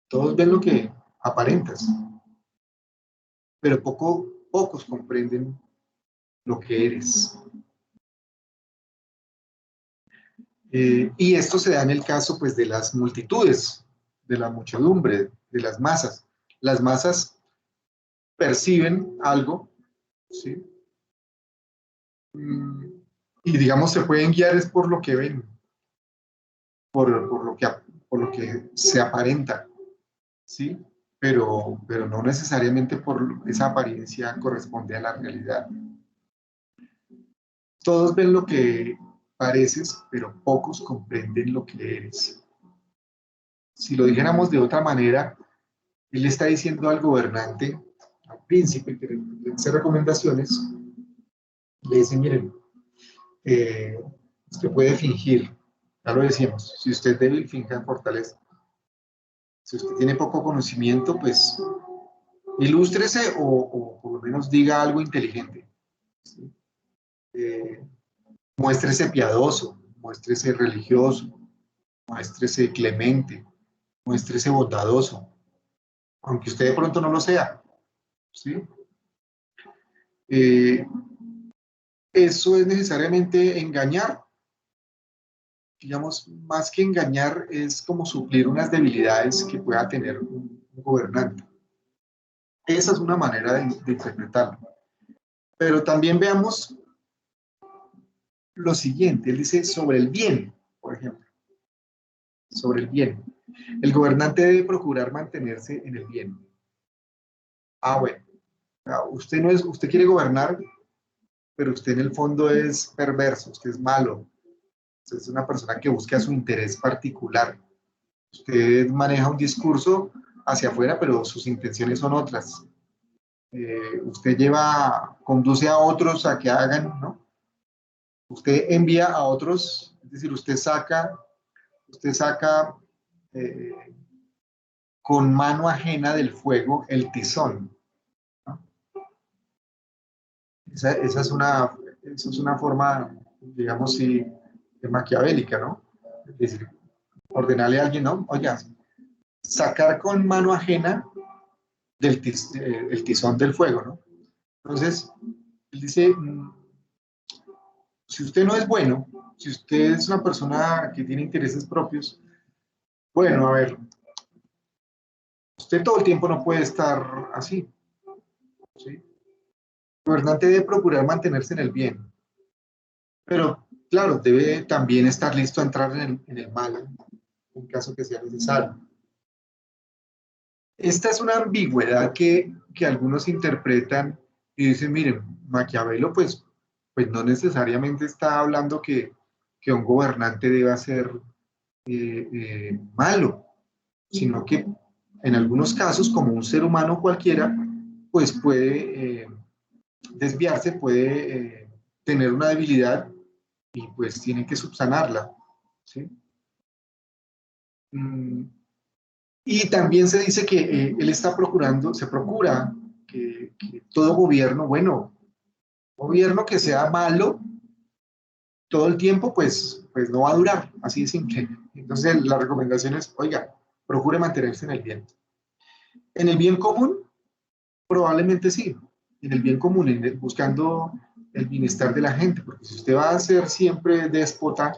todos ven lo que aparentas, pero pocos comprenden lo que eres. Y esto se da en el caso pues, de las multitudes, de la muchedumbre, de las masas. Las masas perciben algo, ¿sí? Mm, y digamos se pueden guiar es por lo que ven, por lo que se aparenta, ¿sí? Pero no necesariamente por esa apariencia corresponde a la realidad. Todos ven lo que pareces, pero pocos comprenden lo que eres. Si lo dijéramos de otra manera, él está diciendo al gobernante, al príncipe que le hace recomendaciones, le dice, miren, usted puede fingir, ya lo decíamos, si usted es débil, finja en fortaleza. Si usted tiene poco conocimiento, pues ilústrese o por lo menos diga algo inteligente. ¿Sí? Eh, muéstrese piadoso, muéstrese religioso, muéstrese clemente, muéstrese bondadoso, aunque usted de pronto no lo sea. ¿Sí? Eh, eso es necesariamente engañar. Digamos, más que engañar, es como suplir unas debilidades que pueda tener un gobernante. Esa es una manera de interpretarlo. Pero también veamos lo siguiente, él dice sobre el bien, por ejemplo, sobre el bien. El gobernante debe procurar mantenerse en el bien. Bueno, usted no es, usted quiere gobernar, pero usted en el fondo es perverso, usted es malo, usted es una persona que busca su interés particular. Usted maneja un discurso hacia afuera, pero sus intenciones son otras. Usted conduce a otros a que hagan, ¿no? Usted envía a otros, es decir, usted saca eh, con mano ajena del fuego el tizón, ¿no? Esa es una forma, digamos, sí, maquiavélica, ¿no? Es decir, ordenarle a alguien, ¿no? Oiga, sacar con mano ajena el tizón del fuego, ¿no? Entonces, él dice, si usted no es bueno, si usted es una persona que tiene intereses propios, bueno, a ver, usted todo el tiempo no puede estar así, ¿sí? El gobernante debe procurar mantenerse en el bien, pero claro, debe también estar listo a entrar en el mal en caso que sea necesario. Esta es una ambigüedad que algunos interpretan y dicen, miren, Maquiavelo pues no necesariamente está hablando que un gobernante deba ser malo, sino que en algunos casos, como un ser humano cualquiera, pues puede desviarse, puede tener una debilidad y pues tiene que subsanarla, ¿sí? Mm, y también se dice que él está procurando, se procura que todo gobierno, bueno, gobierno que sea malo todo el tiempo, pues no va a durar, así de simple. Entonces la recomendación es, oiga, procure mantenerse en el bien. En el bien común, probablemente sí, en el bien común, buscando el bienestar de la gente, porque si usted va a ser siempre déspota,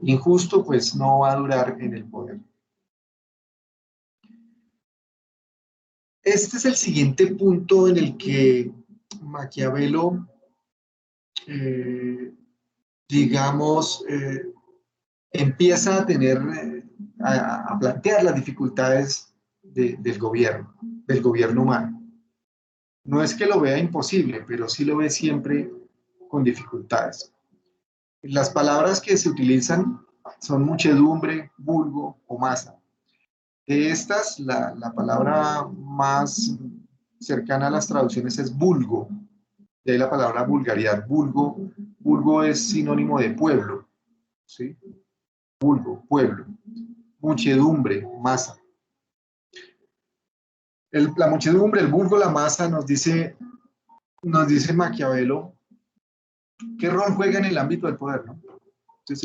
injusto, pues no va a durar en el poder. Este es el siguiente punto en el que Maquiavelo, eh, digamos, empieza a tener, a plantear las dificultades del gobierno humano. No es que lo vea imposible, pero sí lo ve siempre con dificultades. Las palabras que se utilizan son muchedumbre, vulgo o masa. De estas, la palabra más cercana a las traducciones es vulgo. De ahí la palabra vulgaridad. Vulgo es sinónimo de pueblo, ¿sí? Vulgo, pueblo. Muchedumbre, masa. La muchedumbre, el vulgo, la masa, nos dice Maquiavelo qué rol juega en el ámbito del poder, ¿no? Entonces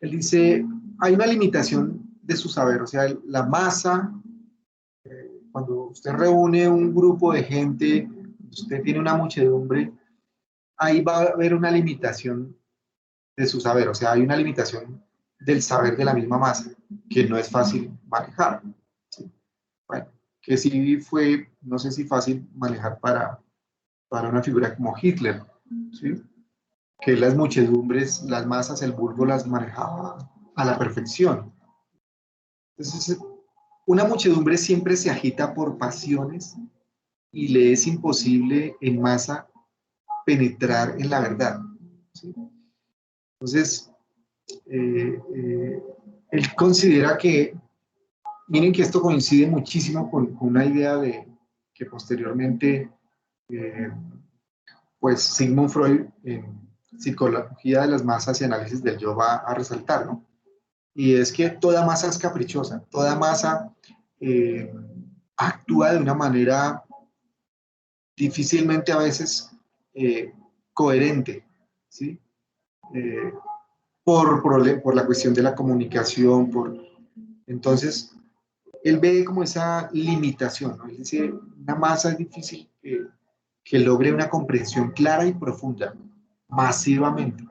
él dice, hay una limitación de su saber, o sea, la masa, cuando usted reúne un grupo de gente, usted tiene una muchedumbre, ahí va a haber una limitación de su saber, o sea, hay una limitación del saber de la misma masa, que no es fácil manejar. ¿Sí? Bueno, que sí fue, no sé si fácil manejar para una figura como Hitler, ¿sí? Que las muchedumbres, las masas, el vulgo las manejaba a la perfección. Entonces, una muchedumbre siempre se agita por pasiones y le es imposible en masa penetrar en la verdad. ¿Sí? Entonces, eh, eh, él considera que, miren que esto coincide muchísimo con una idea que posteriormente, eh, pues Sigmund Freud en Psicología de las Masas y Análisis del Yo va a resaltar, ¿no? Y es que toda masa es caprichosa, toda masa eh, actúa de una manera difícilmente a veces eh, coherente, ¿sí? Eh, por la cuestión de la comunicación, entonces él ve como esa limitación, ¿no? Él dice, una masa es difícil que logre una comprensión clara y profunda, masivamente.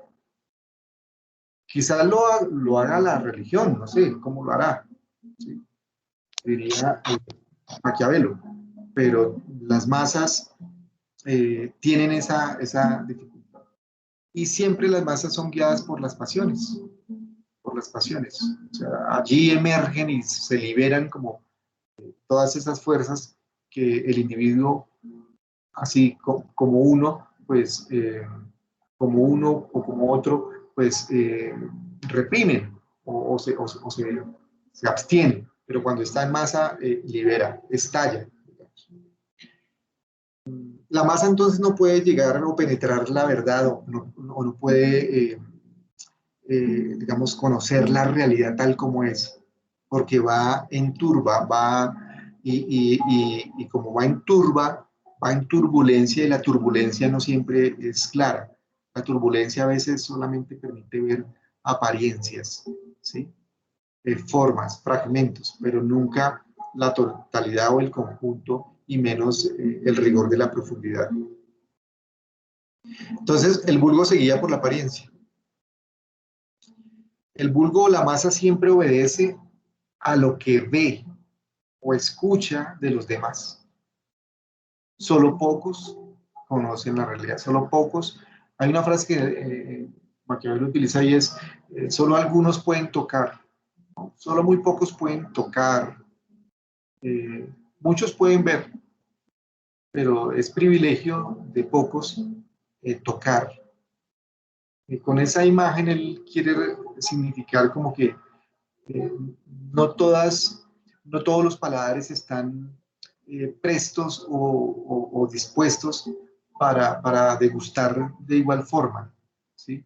Quizás lo haga la religión, no sé cómo lo hará, ¿sí? Diría Maquiavelo, pero las masas tienen esa dificultad. Y siempre las masas son guiadas por las pasiones, por las pasiones. O sea, allí emergen y se liberan como todas esas fuerzas que el individuo, así como uno, pues, como uno o como otro, pues, reprimen se abstienen. Pero cuando está en masa, libera, estalla. La masa entonces no puede llegar o penetrar la verdad o no puede, digamos, conocer la realidad tal como es, porque va en turba, y como va en turbulencia y la turbulencia no siempre es clara. La turbulencia a veces solamente permite ver apariencias, ¿sí? Formas, fragmentos, pero nunca la totalidad o el conjunto y menos el rigor de la profundidad. Entonces, el vulgo se guía por la apariencia. El vulgo o la masa siempre obedece a lo que ve o escucha de los demás. Solo pocos conocen la realidad, solo pocos. Hay una frase que Maquiavelo utiliza y es, solo algunos pueden tocar, ¿no? Solo muy pocos pueden tocar, eh, muchos pueden ver, pero es privilegio de pocos tocar. Con esa imagen él quiere significar como que eh, no no todos los paladares están prestos o dispuestos para degustar de igual forma, ¿sí?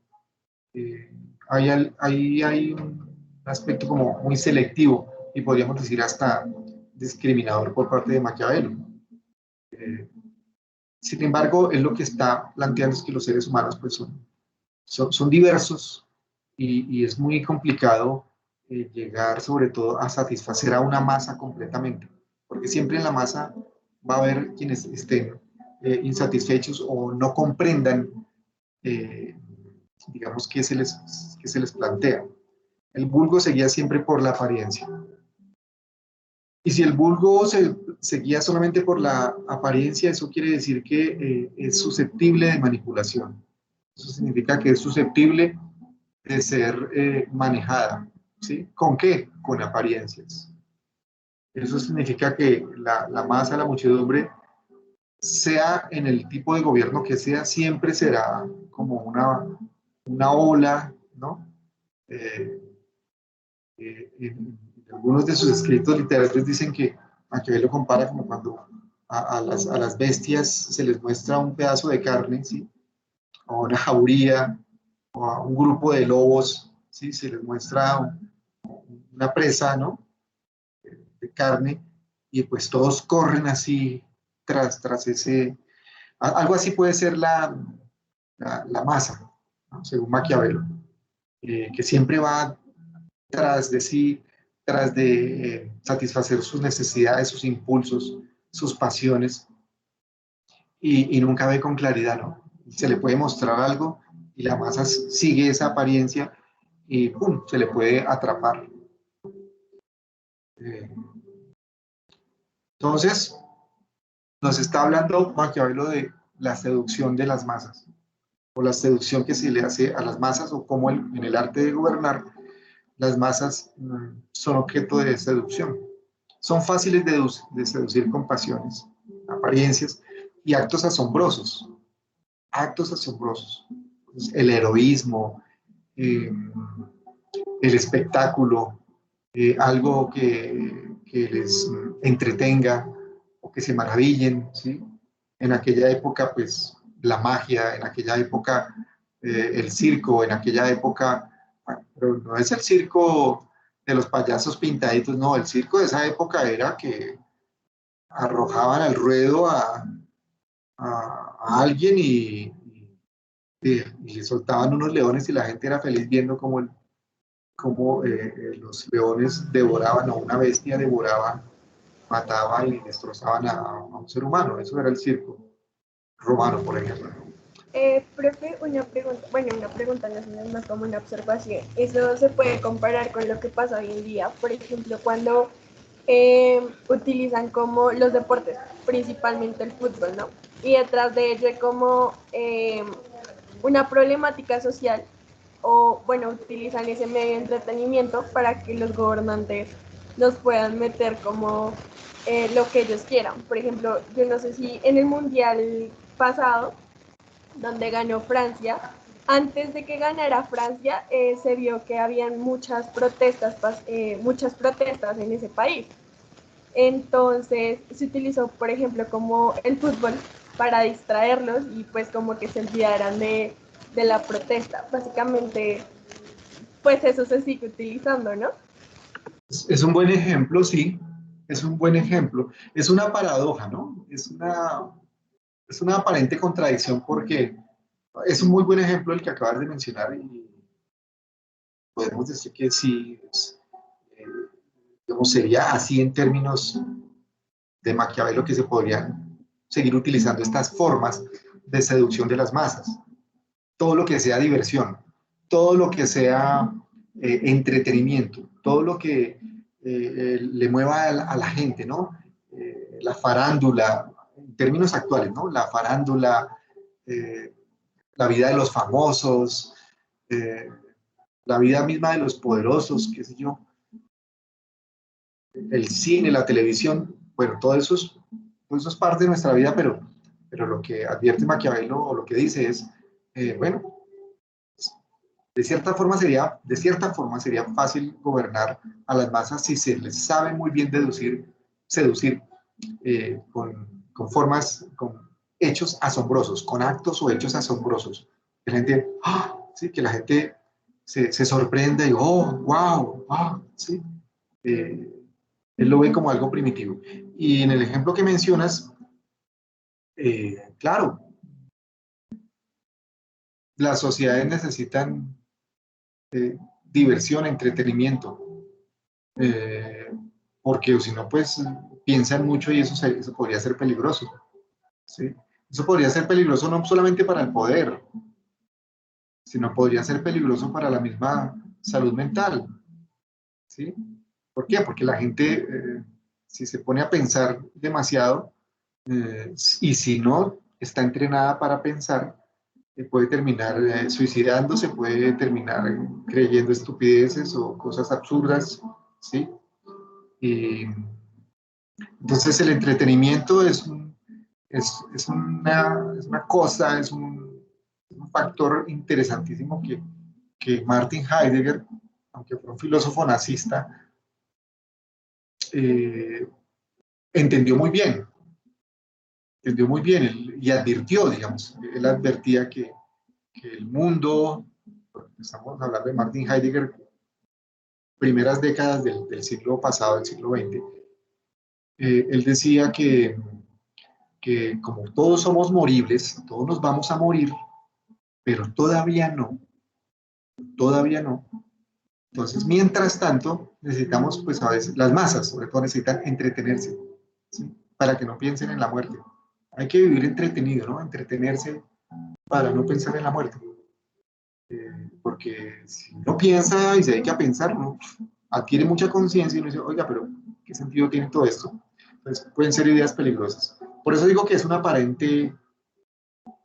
Eh, ahí hay un aspecto como muy selectivo y podríamos decir hasta discriminador por parte de Maquiavelo. Eh, Sin embargo, él lo que está planteando es que los seres humanos pues, son diversos y es muy complicado llegar sobre todo a satisfacer a una masa completamente, porque siempre en la masa va a haber quienes estén insatisfechos o no comprendan, eh, digamos, qué se les plantea. El vulgo seguía siempre por la apariencia. Y si el vulgo se guía solamente por la apariencia, eso quiere decir que es susceptible de manipulación. Eso significa que es susceptible de ser manejada. ¿Sí? ¿Con qué? Con apariencias. Eso significa que la masa, la muchedumbre, sea en el tipo de gobierno que sea, siempre será como una ola, ¿no? Eh, en algunos de sus escritos literarios dicen que Maquiavelo compara como cuando a las bestias se les muestra un pedazo de carne, ¿sí? O una jauría, o a un grupo de lobos, ¿sí? Se les muestra una presa, ¿no? De carne, y pues todos corren así tras ese... Algo así puede ser la masa, ¿no? Según Maquiavelo, que siempre va tras de sí, tras de satisfacer sus necesidades, sus impulsos, sus pasiones, y nunca ve con claridad, ¿no? Se le puede mostrar algo y la masa sigue esa apariencia y ¡pum! Se le puede atrapar. Eh, entonces, nos está hablando Maquiavelo de la seducción de las masas, o la seducción que se le hace a las masas, o cómo en el arte de gobernar, las masas son objeto de seducción. Son fáciles de seducir con pasiones, apariencias y actos asombrosos. Actos asombrosos. Pues, el heroísmo, eh, el espectáculo, algo que les entretenga o que se maravillen, ¿sí? En aquella época, pues, la magia, en aquella época, el circo, en aquella época, pero no es el circo de los payasos pintaditos, no, el circo de esa época era que arrojaban al ruedo a alguien y le soltaban unos leones y la gente era feliz viendo cómo los leones devoraban a una bestia, devoraban, mataban y destrozaban a un ser humano. Eso era el circo romano, por ejemplo. Profe, una pregunta, bueno, una pregunta no es más como una observación. Eso se puede comparar con lo que pasa hoy en día, por ejemplo, cuando utilizan como los deportes, principalmente el fútbol, ¿no? Y detrás de ello hay como una problemática social o, bueno, utilizan ese medio de entretenimiento para que los gobernantes los puedan meter como lo que ellos quieran. Por ejemplo, yo no sé si en el mundial pasado donde ganó Francia. Antes de que ganara Francia, se vio que habían muchas protestas en ese país. Entonces se utilizó, por ejemplo, como el fútbol para distraerlos y pues como que se olvidaran de la protesta. Básicamente, pues eso se sigue utilizando, ¿no? Es un buen ejemplo, sí, es un buen ejemplo. Es una paradoja, ¿no? Es una aparente contradicción porque es un muy buen ejemplo el que acabas de mencionar y podemos decir que sí, eh, digamos, sería así en términos de Maquiavelo que se podrían seguir utilizando estas formas de seducción de las masas. Todo lo que sea diversión, todo lo que sea entretenimiento, todo lo que le mueva a la gente, ¿no? La farándula, en términos actuales, ¿no? La farándula, eh, la vida de los famosos, eh, la vida misma de los poderosos, qué sé yo, el cine, la televisión, bueno, todo eso es parte de nuestra vida, pero lo que advierte Maquiavelo o lo que dice es, bueno, de cierta forma sería fácil gobernar a las masas si se les sabe muy bien seducir con formas, con hechos asombrosos, con actos o hechos asombrosos. Que la gente, ¡ah! Sí, que la gente se sorprenda y, oh, wow, wow, ¿sí? Él lo ve como algo primitivo. Y en el ejemplo que mencionas, claro, las sociedades necesitan diversión, entretenimiento, eh, porque si no, pues piensan mucho y eso podría ser peligroso, ¿sí? Eso podría ser peligroso no solamente para el poder, sino podría ser peligroso para la misma salud mental, ¿sí? ¿Por qué? Porque la gente, si se pone a pensar demasiado, y si no está entrenada para pensar, puede terminar suicidándose, puede terminar creyendo estupideces o cosas absurdas, ¿sí? Y entonces el entretenimiento es una cosa, un factor interesantísimo que Martin Heidegger, aunque fue un filósofo nazista, eh, entendió muy bien, y advirtió, digamos, él advertía que el mundo, estamos hablando de Martin Heidegger, primeras décadas del siglo pasado, del siglo XX, él decía que como todos somos moribles, todos nos vamos a morir, pero todavía no. Entonces, mientras tanto, necesitamos, pues a veces, las masas, sobre todo, necesitan entretenerse, ¿sí? Para que no piensen en la muerte. Hay que vivir entretenido, ¿no? Entretenerse para no pensar en la muerte. Porque si uno piensa y se dedica a pensar, uno adquiere mucha conciencia y uno dice, oiga, pero ¿qué sentido tiene todo esto? Entonces, pueden ser ideas peligrosas. Por eso digo que es una aparente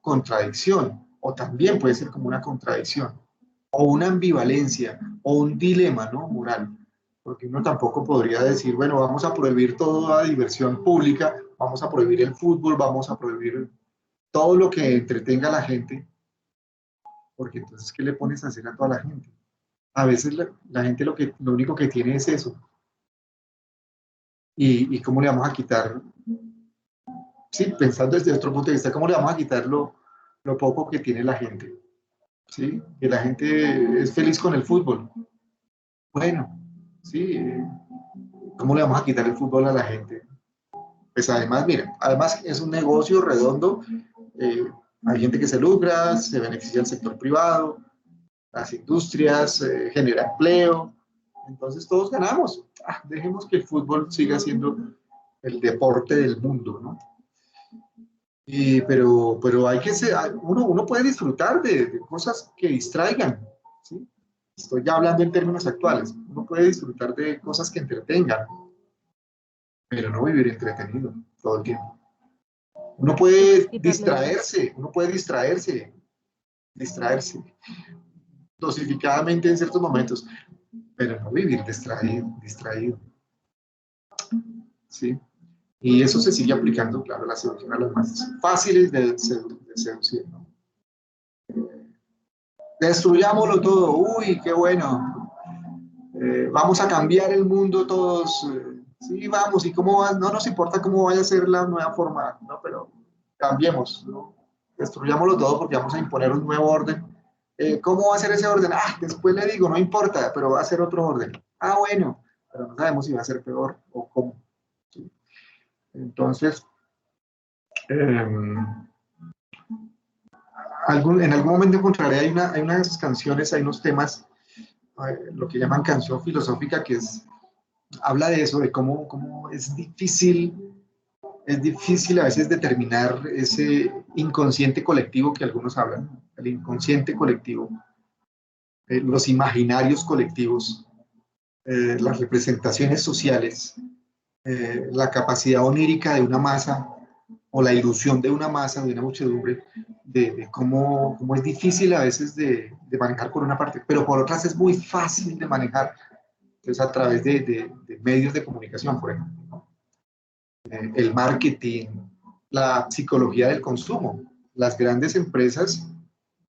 contradicción, o también puede ser como una contradicción, o una ambivalencia, o un dilema, ¿no? Moral. Porque uno tampoco podría decir, bueno, vamos a prohibir toda diversión pública, vamos a prohibir el fútbol, vamos a prohibir todo lo que entretenga a la gente, porque entonces, ¿qué le pones a hacer a toda la gente? A veces la gente lo único que tiene es eso. Y cómo le vamos a quitar, sí, pensando desde otro punto de vista, cómo le vamos a quitar lo poco que tiene la gente, ¿sí? Que la gente es feliz con el fútbol. Bueno, sí, ¿cómo le vamos a quitar el fútbol a la gente? Pues además, miren, además es un negocio redondo, eh, hay gente que se lucra, se beneficia el sector privado, las industrias, genera empleo, entonces todos ganamos. Dejemos que el fútbol siga siendo el deporte del mundo, ¿no? Pero hay que ser, uno puede disfrutar de cosas que distraigan, ¿sí? Estoy ya hablando en términos actuales. Uno puede disfrutar de cosas que entretengan, pero no vivir entretenido todo el tiempo. Uno puede distraerse dosificadamente en ciertos momentos, pero no vivir distraído, ¿sí? Y eso se sigue aplicando, claro, a la seducción a las masas. Fáciles de seducir, ¿no? Destruyámoslo todo, uy, qué bueno. Vamos a cambiar el mundo todos. Sí, vamos, ¿y cómo va? No nos importa cómo vaya a ser la nueva forma, ¿no? Pero cambiemos, ¿no? Destruyámoslo todo porque vamos a imponer un nuevo orden. ¿Cómo va a ser ese orden? Después le digo, no importa, pero va a ser otro orden. Bueno, pero no sabemos si va a ser peor o cómo. ¿Sí? Entonces, eh, en algún momento encontraré, hay unas canciones, hay unos temas, lo que llaman canción filosófica, que habla de eso, de cómo es difícil a veces determinar ese inconsciente colectivo que algunos hablan, ¿no? El inconsciente colectivo, los imaginarios colectivos, las representaciones sociales, la capacidad onírica de una masa o la ilusión de una masa, de una muchedumbre, de cómo es difícil a veces de manejar por una parte, pero por otras es muy fácil de manejar, entonces a través de medios de comunicación, por ejemplo, ¿no? El marketing, la psicología del consumo. Las grandes empresas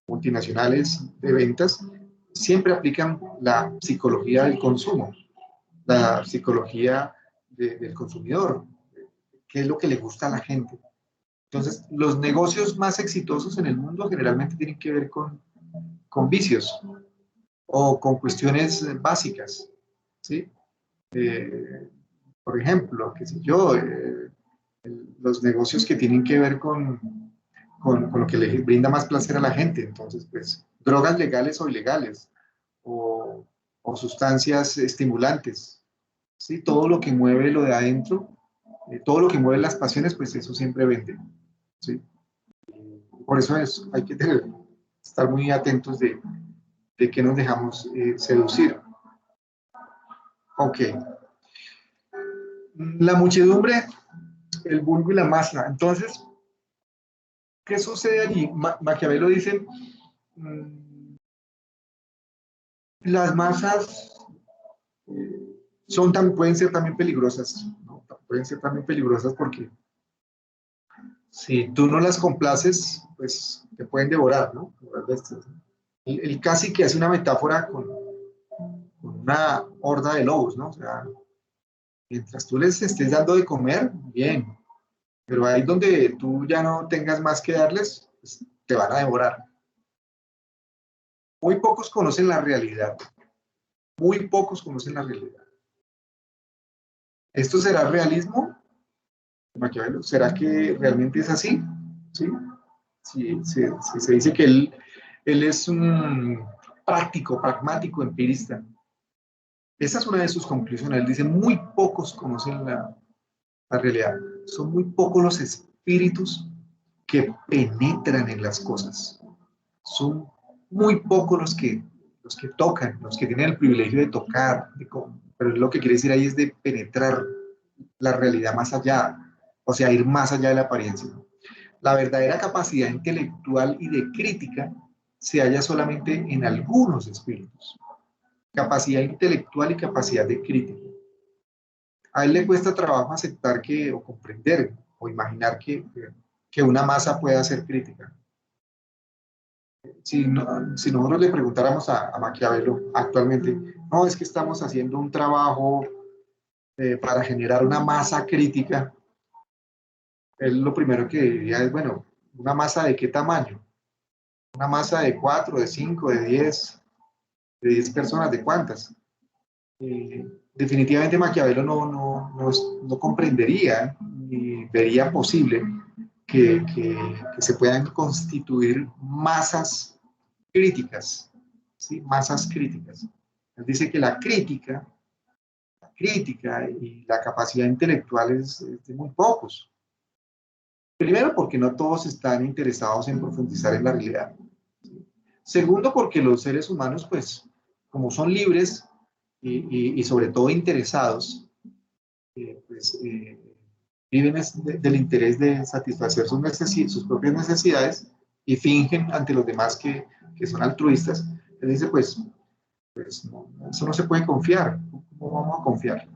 multinacionales de ventas siempre aplican la psicología del consumo, la psicología del consumidor, qué es lo que le gusta a la gente. Entonces, los negocios más exitosos en el mundo generalmente tienen que ver con vicios, o con cuestiones básicas, ¿sí? Por ejemplo, qué sé yo, los negocios que tienen que ver con lo que le brinda más placer a la gente. Entonces, pues, drogas legales o ilegales, o, o sustancias estimulantes, ¿sí? Todo lo que mueve lo de adentro, todo lo que mueve las pasiones, pues eso siempre vende, ¿sí? Por eso hay que estar muy atentos de que nos dejamos seducir. Ok. La muchedumbre, el vulgo y la masa. Entonces, ¿qué sucede allí? Maquiavelo dice, las masas pueden ser también peligrosas, ¿no? Pueden ser también peligrosas porque si tú no las complaces, pues te pueden devorar, ¿no? El casi que hace una metáfora con una horda de lobos, ¿no? O sea, mientras tú les estés dando de comer, bien, pero ahí donde tú ya no tengas más que darles, pues, te van a devorar. Muy pocos conocen la realidad, muy pocos conocen la realidad. ¿Esto será realismo, Maquiavelo? ¿Será que realmente es así? ¿Sí? Si se dice que él es un práctico, pragmático, empirista. Esa es una de sus conclusiones. Él dice, muy pocos conocen la realidad. Son muy pocos los espíritus que penetran en las cosas. Son muy pocos los que tocan, los que tienen el privilegio de tocar, pero lo que quiere decir ahí es de penetrar la realidad más allá, o sea, ir más allá de la apariencia. La verdadera capacidad intelectual y de crítica se halla solamente en algunos espíritus. Capacidad intelectual y capacidad de crítica. A él le cuesta trabajo aceptar o comprender o imaginar que una masa pueda ser crítica. Si nosotros le preguntáramos a Maquiavelo actualmente, no, es que estamos haciendo un trabajo para generar una masa crítica, él lo primero que diría es, bueno, ¿una masa de qué tamaño? ¿Una masa de 4, de 5, de 10 personas? ¿De cuántas? Definitivamente Maquiavelo no comprendería ni vería posible que se puedan constituir masas críticas, ¿sí? Masas críticas. Él dice que la crítica y la capacidad intelectual es de muy pocos. Primero, porque no todos están interesados en profundizar en la realidad. Segundo, porque los seres humanos, pues, como son libres y sobre todo interesados, pues, viven del interés de satisfacer sus propias necesidades y fingen ante los demás que son altruistas. Él dice, pues no, eso no se puede confiar. ¿Cómo vamos a confiar?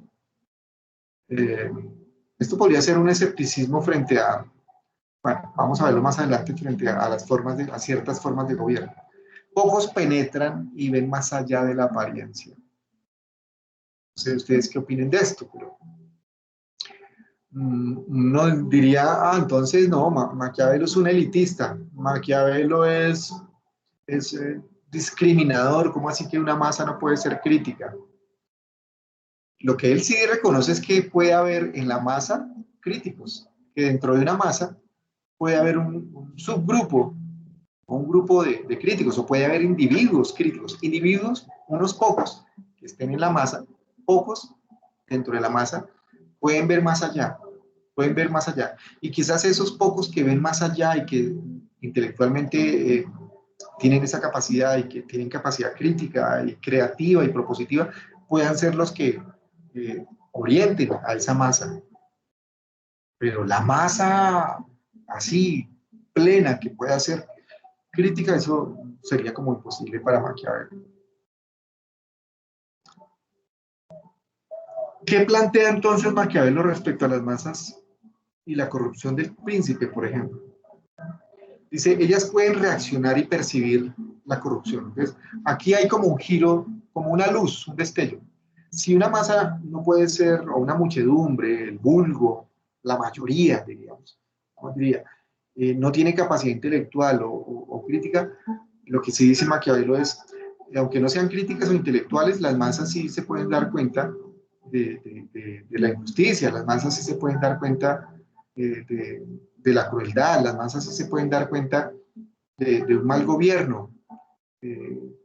Eh, Esto podría ser un escepticismo frente a, bueno, vamos a verlo más adelante, frente a las a ciertas formas de gobierno. Pocos penetran y ven más allá de la apariencia. No sé ustedes qué opinen de esto, pero uno diría, entonces no, Maquiavelo es un elitista, Maquiavelo es discriminador, ¿cómo así que una masa no puede ser crítica? Lo que él sí reconoce es que puede haber en la masa críticos, que dentro de una masa puede haber un subgrupo, un grupo de críticos, o puede haber individuos, unos pocos que estén en la masa, pocos dentro de la masa, pueden ver más allá, pueden ver más allá. Y quizás esos pocos que ven más allá y que intelectualmente tienen esa capacidad y que tienen capacidad crítica y creativa y propositiva, puedan ser los que orienten a esa masa. Pero la masa así, plena, que pueda ser crítica, eso sería como imposible para Maquiavelo. ¿Qué plantea entonces Maquiavelo respecto a las masas y la corrupción del príncipe, por ejemplo? Dice, ellas pueden reaccionar y percibir la corrupción. Entonces, aquí hay como un giro, como una luz, un destello. Si una masa no puede ser, o una muchedumbre, el vulgo, la mayoría, diríamos, ¿cómo diría? No tiene capacidad intelectual o crítica, lo que sí dice Maquiavelo es, aunque no sean críticas o intelectuales, las masas sí se pueden dar cuenta de la injusticia, las masas sí se pueden dar cuenta de la crueldad, las masas sí se pueden dar cuenta de un mal gobierno, eh,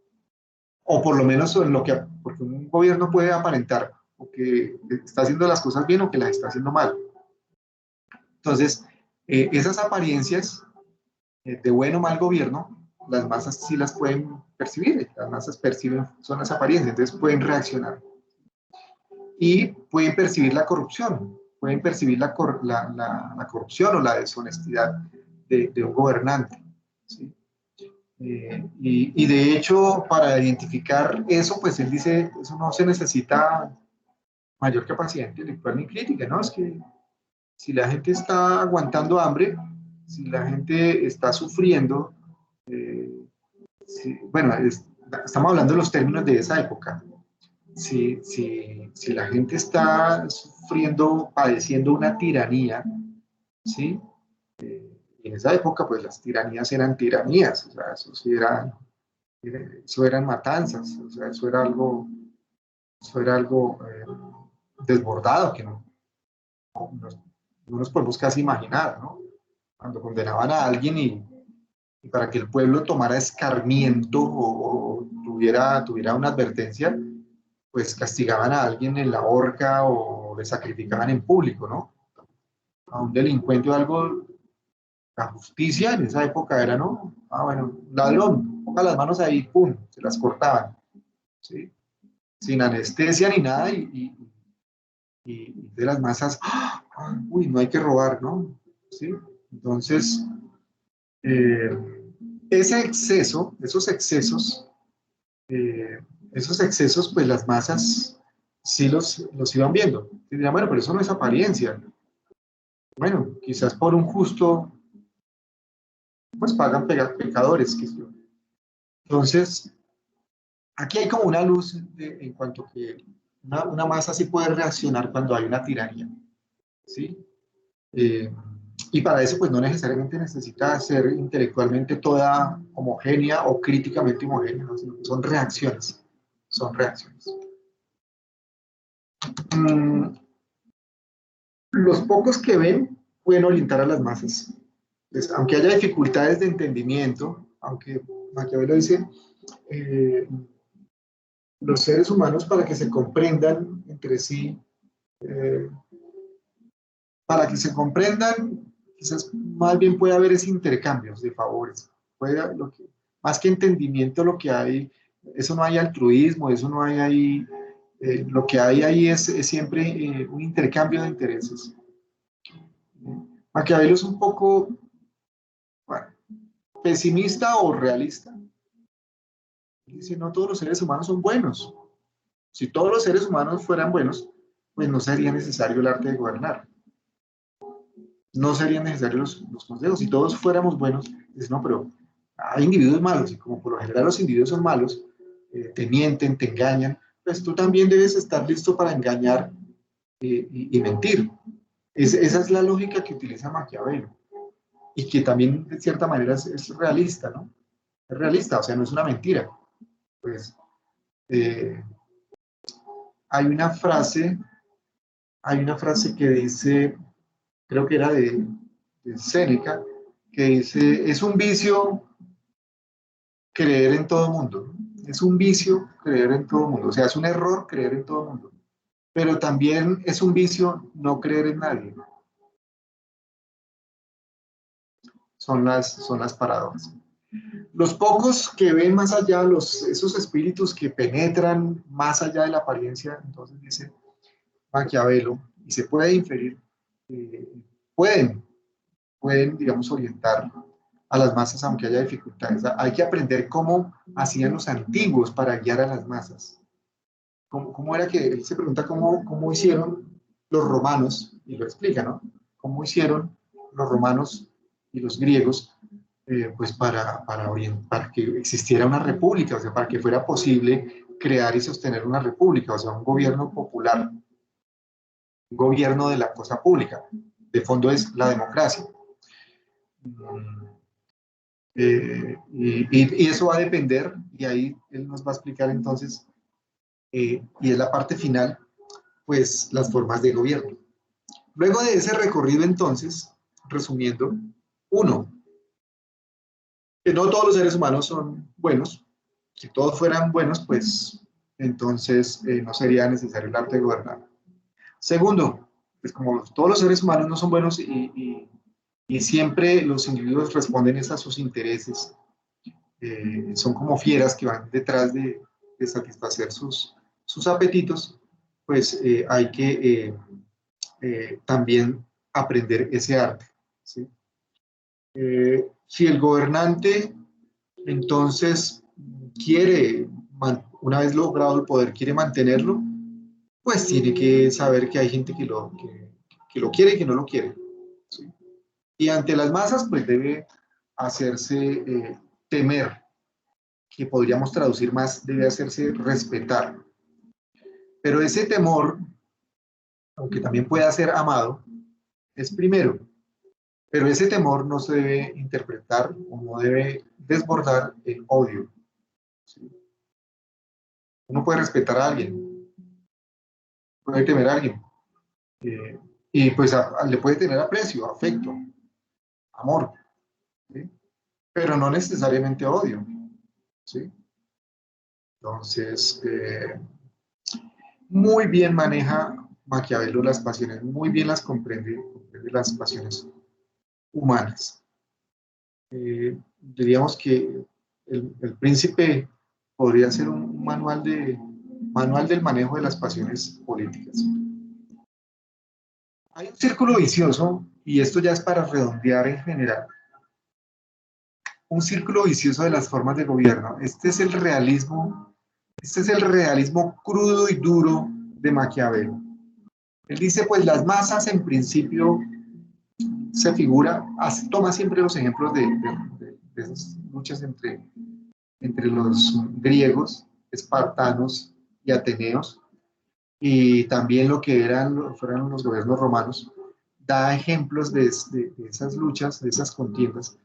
o por lo menos en lo que, porque un gobierno puede aparentar o que está haciendo las cosas bien o que las está haciendo mal. Entonces, esas apariencias de buen o mal gobierno, las masas sí las pueden percibir, las masas perciben, son las apariencias, entonces pueden reaccionar. Y pueden percibir la corrupción, pueden percibir la corrupción o la deshonestidad de un gobernante. ¿Sí? Y de hecho, para identificar eso, pues él dice, eso no se necesita mayor capacidad intelectual ni crítica, ¿no? Es que si la gente está aguantando hambre, si la gente está sufriendo, eh, bueno, estamos hablando de los términos de esa época. Si la gente está sufriendo, padeciendo una tiranía, ¿sí? Y en esa época, pues las tiranías eran tiranías, o sea, eso eran matanzas, o sea, eso era algo desbordado que no nos podemos casi imaginar, ¿no? Cuando condenaban a alguien y para que el pueblo tomara escarmiento o tuviera una advertencia, pues castigaban a alguien en la horca o le sacrificaban en público, ¿no? A un delincuente o algo, la justicia en esa época era, ¿no? Ah, bueno, ladrón, ponga las manos ahí, pum, se las cortaban, ¿sí? Sin anestesia ni nada y de las masas, ¡ah! Uy, no hay que robar, ¿no? ¿Sí? Entonces, eh, ese exceso, eh, esos excesos, pues las masas sí los iban viendo. Y dirían, bueno, pero eso no es apariencia. Bueno, quizás por un justo, pues pagan pecadores. Entonces, aquí hay como una luz en cuanto que una masa sí puede reaccionar cuando hay una tiranía, ¿sí? Eh, y para eso, pues no necesariamente necesita ser intelectualmente toda homogénea o críticamente homogénea, ¿no? Sino que son reacciones, son reacciones. Mm, los pocos que ven pueden orientar a las masas. Entonces, aunque haya dificultades de entendimiento, aunque Maquiavelo dice, eh, los seres humanos para que se comprendan entre sí, eh, para que se comprendan, quizás más bien puede haber ese intercambios de favores. Puede, más que entendimiento, lo que hay, eso no hay altruismo, eso no hay ahí, lo que hay ahí es siempre un intercambio de intereses. Maquiavelo es un poco, bueno, pesimista o realista. Dice, no todos los seres humanos son buenos. Si todos los seres humanos fueran buenos, pues no sería necesario el arte de gobernar. No serían necesarios los consejos. Si todos fuéramos buenos, dices, no, pero hay individuos malos y como por lo general los individuos son malos, te mienten, te engañan, pues tú también debes estar listo para engañar y mentir. Esa es la lógica que utiliza Maquiavelo y que también de cierta manera es realista, ¿no? Es realista, o sea, no es una mentira. Pues eh, hay una frase, hay una frase que dice, creo que era de Séneca, que dice, es un vicio creer en todo mundo, ¿no? Es un vicio creer en todo mundo, o sea, es un error creer en todo mundo, pero también es un vicio no creer en nadie, ¿no? Son las paradojas. Los pocos que ven más allá, esos espíritus que penetran más allá de la apariencia, entonces dice Maquiavelo, y se puede inferir, eh, pueden, digamos, orientar a las masas aunque haya dificultades. Hay que aprender cómo hacían los antiguos para guiar a las masas. ¿Cómo era que él se pregunta cómo hicieron los romanos, y lo explica, ¿no? ¿Cómo hicieron los romanos y los griegos pues para que existiera una república, o sea, para que fuera posible crear y sostener una república, o sea, un gobierno popular, un gobierno de la cosa pública. De fondo es la democracia. Y eso va a depender, y ahí él nos va a explicar entonces, y es la parte final, pues las formas de gobierno. Luego de ese recorrido entonces, resumiendo, uno, que no todos los seres humanos son buenos. Si todos fueran buenos, pues entonces no sería necesario el arte de gobernar. Segundo, pues como todos los seres humanos no son buenos y siempre los individuos responden a sus intereses, son como fieras que van detrás de satisfacer sus apetitos, pues hay que también aprender ese arte. ¿Sí? Si el gobernante entonces quiere, una vez logrado el poder, quiere mantenerlo, pues tiene que saber que hay gente que lo quiere y que no lo quiere. ¿Sí? Y ante las masas, pues debe hacerse temer, que podríamos traducir más, debe hacerse respetar. Pero ese temor, aunque también pueda ser amado, es primero. Pero ese temor no se debe interpretar o no debe desbordar en odio. ¿Sí? Uno puede respetar a alguien, puede temer a alguien, eh, y pues le puede tener aprecio, afecto, amor, ¿sí? Pero no necesariamente odio. ¿Sí? Entonces, muy bien maneja Maquiavelo las pasiones, muy bien las comprende las pasiones humanas. Diríamos que el príncipe podría ser un manual del manejo de las pasiones políticas. Hay un círculo vicioso, y esto ya es para redondear en general, un círculo vicioso de las formas de gobierno. Este es el realismo crudo y duro de Maquiavelo. Él dice, pues las masas en principio se figura, toma siempre los ejemplos de esas luchas entre los griegos, espartanos y ateneos, y también lo que fueron los gobiernos romanos, da ejemplos de esas luchas, de esas contiendas.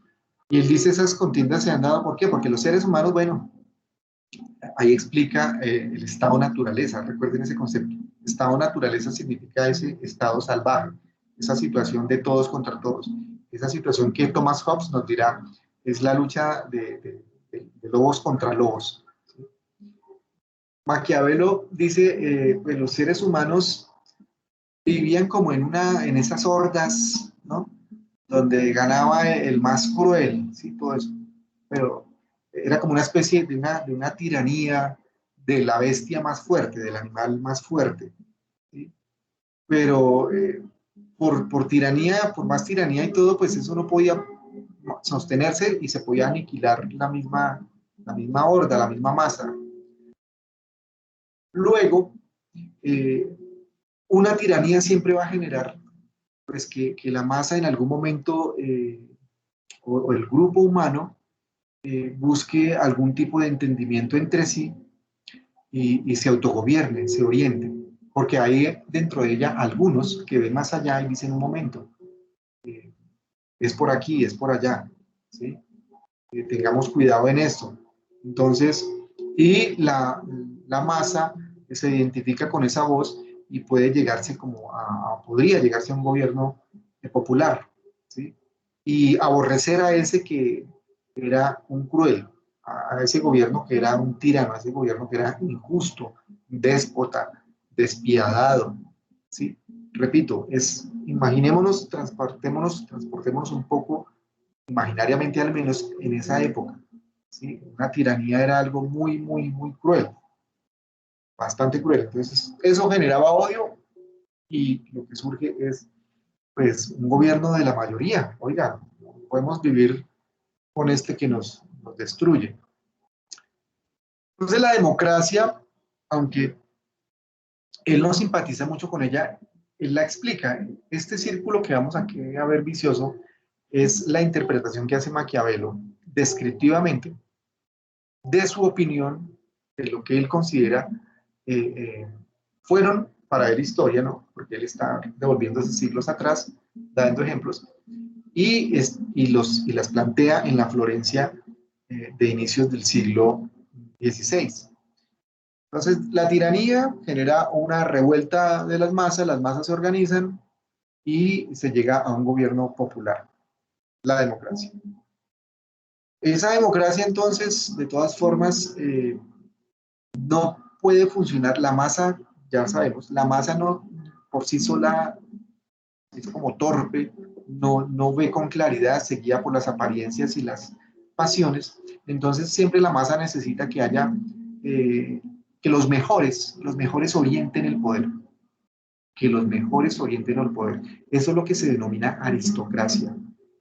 Y él dice, esas contiendas se han dado, ¿por qué? Porque los seres humanos, bueno, ahí explica el estado naturaleza, recuerden ese concepto. Estado naturaleza significa ese estado salvaje, esa situación de todos contra todos, esa situación que Thomas Hobbes nos dirá es la lucha de lobos contra lobos. ¿Sí? Maquiavelo dice, pues los seres humanos vivían como en esas hordas, ¿no? Donde ganaba el más cruel, ¿sí? Todo eso. Pero era como una especie de una tiranía de la bestia más fuerte, del animal más fuerte. ¿Sí? Pero por tiranía, por más tiranía y todo, pues eso no podía sostenerse y se podía aniquilar la misma horda, la misma masa. Luego, eh, una tiranía siempre va a generar pues que la masa en algún momento o el grupo humano busque algún tipo de entendimiento entre sí y se autogobierne, se oriente, porque hay dentro de ella algunos que ven más allá y dicen un momento, eh, es por aquí, es por allá, ¿sí? Tengamos cuidado en esto. Entonces, y la masa se identifica con esa voz y puede llegarse podría llegarse a un gobierno popular, ¿sí? Y aborrecer a ese que era un cruel, a ese gobierno que era un tirano, a ese gobierno que era injusto, déspota, despiadado, ¿sí? Repito, imaginémonos, transportémonos un poco imaginariamente al menos en esa época. ¿Sí? Una tiranía era algo muy, muy, muy cruel, bastante cruel. Entonces, eso generaba odio y lo que surge es, pues, un gobierno de la mayoría. Oiga, no podemos vivir con este que nos destruye. Entonces, la democracia, aunque él no simpatiza mucho con ella, él la explica. Este círculo que vamos aquí a ver vicioso es la interpretación que hace Maquiavelo descriptivamente de su opinión, de lo que él considera eh, eh, fueron para él historia, ¿no? Porque él está devolviéndose siglos atrás, dando ejemplos, y las plantea en la Florencia de inicios del siglo XVI. Entonces, la tiranía genera una revuelta de las masas se organizan y se llega a un gobierno popular, la democracia. Esa democracia, entonces, de todas formas, no puede funcionar. La masa, ya sabemos, la masa no por sí sola es como torpe, no ve con claridad, se guía por las apariencias y las pasiones. Entonces, siempre la masa necesita que haya, que los mejores orienten el poder. Que los mejores orienten el poder. Eso es lo que se denomina aristocracia,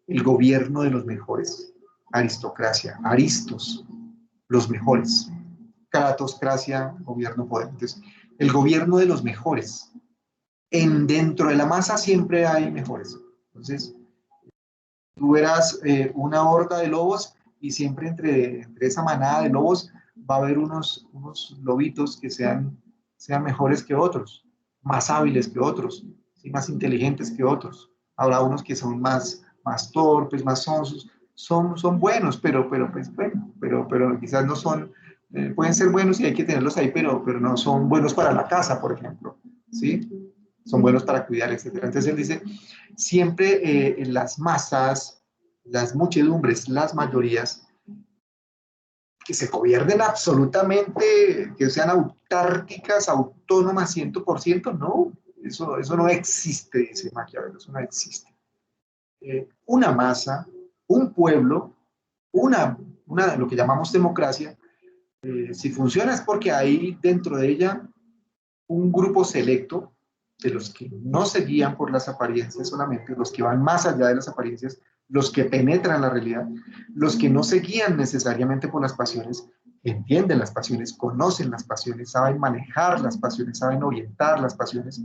el gobierno de los mejores. Aristocracia, aristos, los mejores. Kratoscracia, gobierno poder. Entonces, el gobierno de los mejores. Dentro de la masa siempre hay mejores. Entonces, tú verás una horda de lobos y siempre entre esa manada de lobos va a haber unos lobitos que sean mejores que otros, más hábiles que otros, ¿sí? Más inteligentes que otros. Habrá unos que son más torpes, más sonsos, son buenos, pues bueno, pero quizás no son, pueden ser buenos y hay que tenerlos ahí, pero no son buenos para la casa, por ejemplo, ¿sí? Son buenos para cuidar, etcétera. Entonces él dice, siempre las masas, las muchedumbres, las mayorías, que se gobiernen absolutamente, que sean autárquicas, autónomas 100%, no, eso no existe, dice Maquiavelo, eso no existe. Una masa, un pueblo, una de lo que llamamos democracia, si funciona es porque hay dentro de ella un grupo selecto de los que no se guían por las apariencias solamente, los que van más allá de las apariencias, los que penetran la realidad, los que no se guían necesariamente por las pasiones, entienden las pasiones, conocen las pasiones, saben manejar las pasiones, saben orientar las pasiones,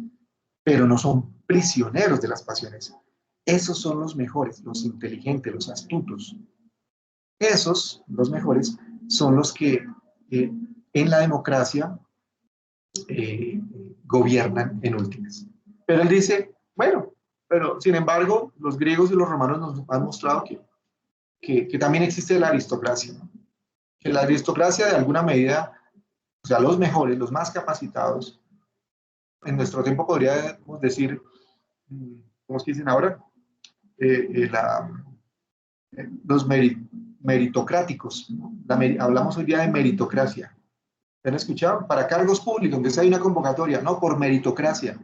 pero no son prisioneros de las pasiones. Esos son los mejores, los inteligentes, los astutos. Esos, los mejores, son los que en la democracia gobiernan en últimas. Pero él dice, bueno, pero sin embargo, los griegos y los romanos nos han mostrado que también existe la aristocracia, ¿no? Que la aristocracia de alguna medida, o sea, los mejores, los más capacitados, en nuestro tiempo podríamos decir, ¿cómo es que dicen ahora? Los meritocráticos, ¿no? Hablamos hoy día de meritocracia. ¿Han escuchado? Para cargos públicos, donde hay una convocatoria, no, por meritocracia.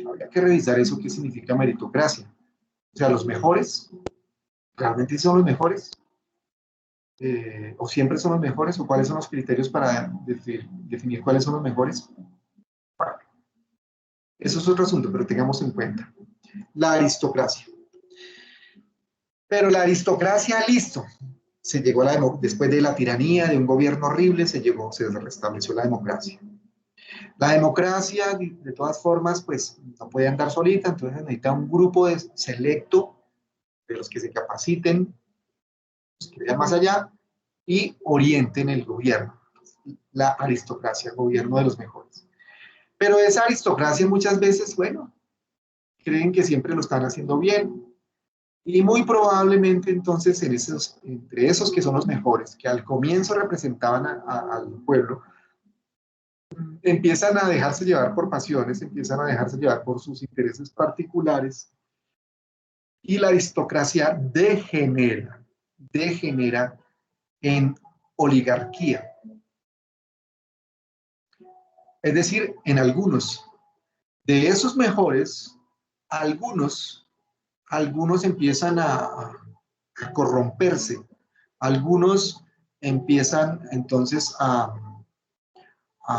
Habría que revisar eso, qué significa meritocracia. O sea, los mejores, ¿realmente son los mejores? ¿O siempre son los mejores? ¿O cuáles son los criterios para definir cuáles son los mejores? Bueno, eso es otro asunto, pero tengamos en cuenta. La aristocracia. Pero la aristocracia, listo. Se llegó después de la tiranía, de un gobierno horrible, se restableció la democracia. La democracia, de todas formas, pues no puede andar solita, entonces necesita un grupo selecto de los que se capaciten, los que vayan más allá y orienten el gobierno. La aristocracia, el gobierno de los mejores. Pero esa aristocracia muchas veces, bueno, creen que siempre lo están haciendo bien. Y muy probablemente entonces entre esos que son los mejores, que al comienzo representaban al pueblo, empiezan a dejarse llevar por pasiones, empiezan a dejarse llevar por sus intereses particulares y la aristocracia degenera en oligarquía. Es decir, en algunos de esos mejores, algunos empiezan a corromperse, algunos empiezan entonces a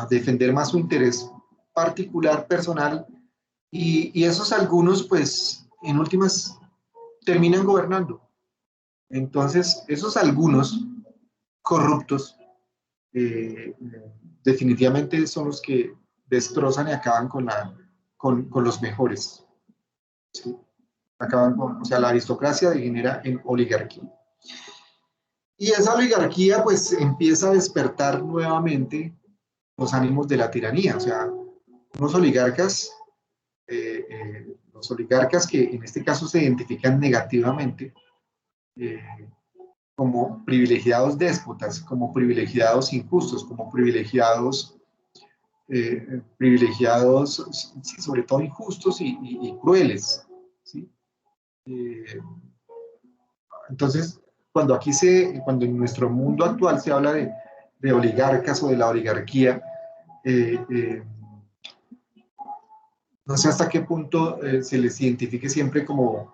defender más su interés particular, personal, y esos algunos, pues, en últimas, terminan gobernando. Entonces, esos algunos corruptos, eh, definitivamente son los que destrozan y acaban con los mejores. ¿Sí? O sea, la aristocracia degenera en oligarquía. Y esa oligarquía, pues, empieza a despertar nuevamente los ánimos de la tiranía. O sea, unos oligarcas, los oligarcas que en este caso se identifican negativamente eh, como privilegiados déspotas, como privilegiados injustos, como privilegiados sí, sobre todo injustos y crueles. ¿Sí? Eh, entonces, cuando en nuestro mundo actual se habla de oligarcas o de la oligarquía, eh, eh, no sé hasta qué punto se les identifique siempre como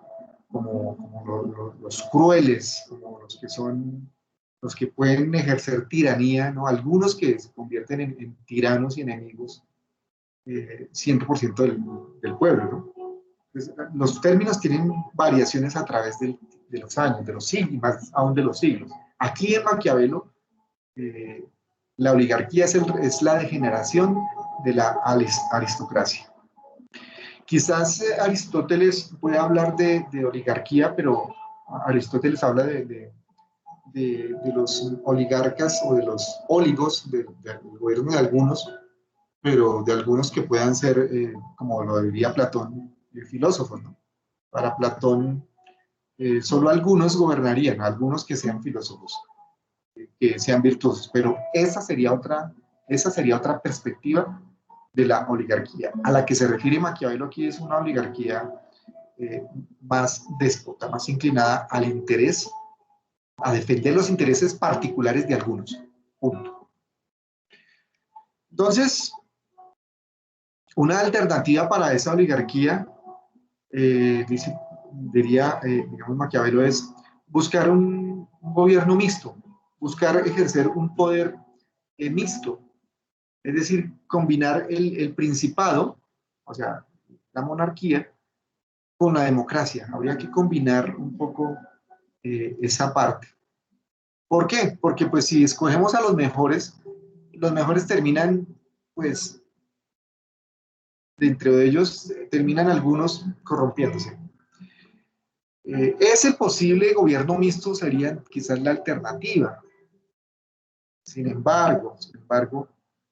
los crueles, como los que pueden ejercer tiranía, ¿no? Algunos que se convierten en tiranos y enemigos 100% del pueblo, ¿no? Entonces, los términos tienen variaciones a través de los años, de los siglos, y más aún de los siglos. Aquí en Maquiavelo, eh, la oligarquía es la degeneración de la aristocracia. Quizás Aristóteles puede hablar de oligarquía, pero Aristóteles habla de los oligarcas o de los óligos, del gobierno de algunos, pero de algunos que puedan ser, como lo diría Platón, filósofos, ¿no? Para Platón, solo algunos gobernarían, algunos que sean filósofos, que sean virtuosos, pero esa sería otra perspectiva de la oligarquía. A la que se refiere Maquiavelo aquí es una oligarquía más déspota, más inclinada al interés, a defender los intereses particulares de algunos. Punto. Entonces, una alternativa para esa oligarquía, digamos Maquiavelo, es buscar un gobierno mixto, buscar ejercer un poder mixto, es decir, combinar el principado, o sea, la monarquía, con la democracia. Habría que combinar un poco esa parte. ¿Por qué? Porque pues si escogemos a los mejores terminan, pues, dentro de ellos terminan algunos corrompiéndose. Ese posible gobierno mixto sería quizás la alternativa. Sin embargo,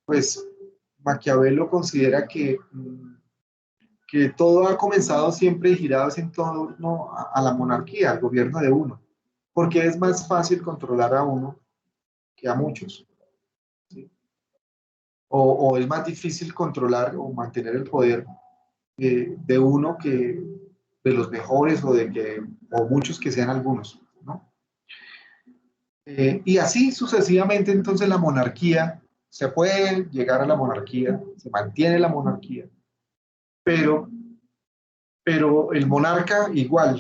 pues Maquiavelo considera que todo ha comenzado siempre girado en torno a la monarquía, al gobierno de uno, porque es más fácil controlar a uno que a muchos. ¿Sí? O es más difícil controlar o mantener el poder de uno que de los mejores o muchos que sean algunos, ¿no? Y así sucesivamente, entonces la monarquía, se puede llegar a la monarquía, se mantiene la monarquía, pero, pero el monarca igual,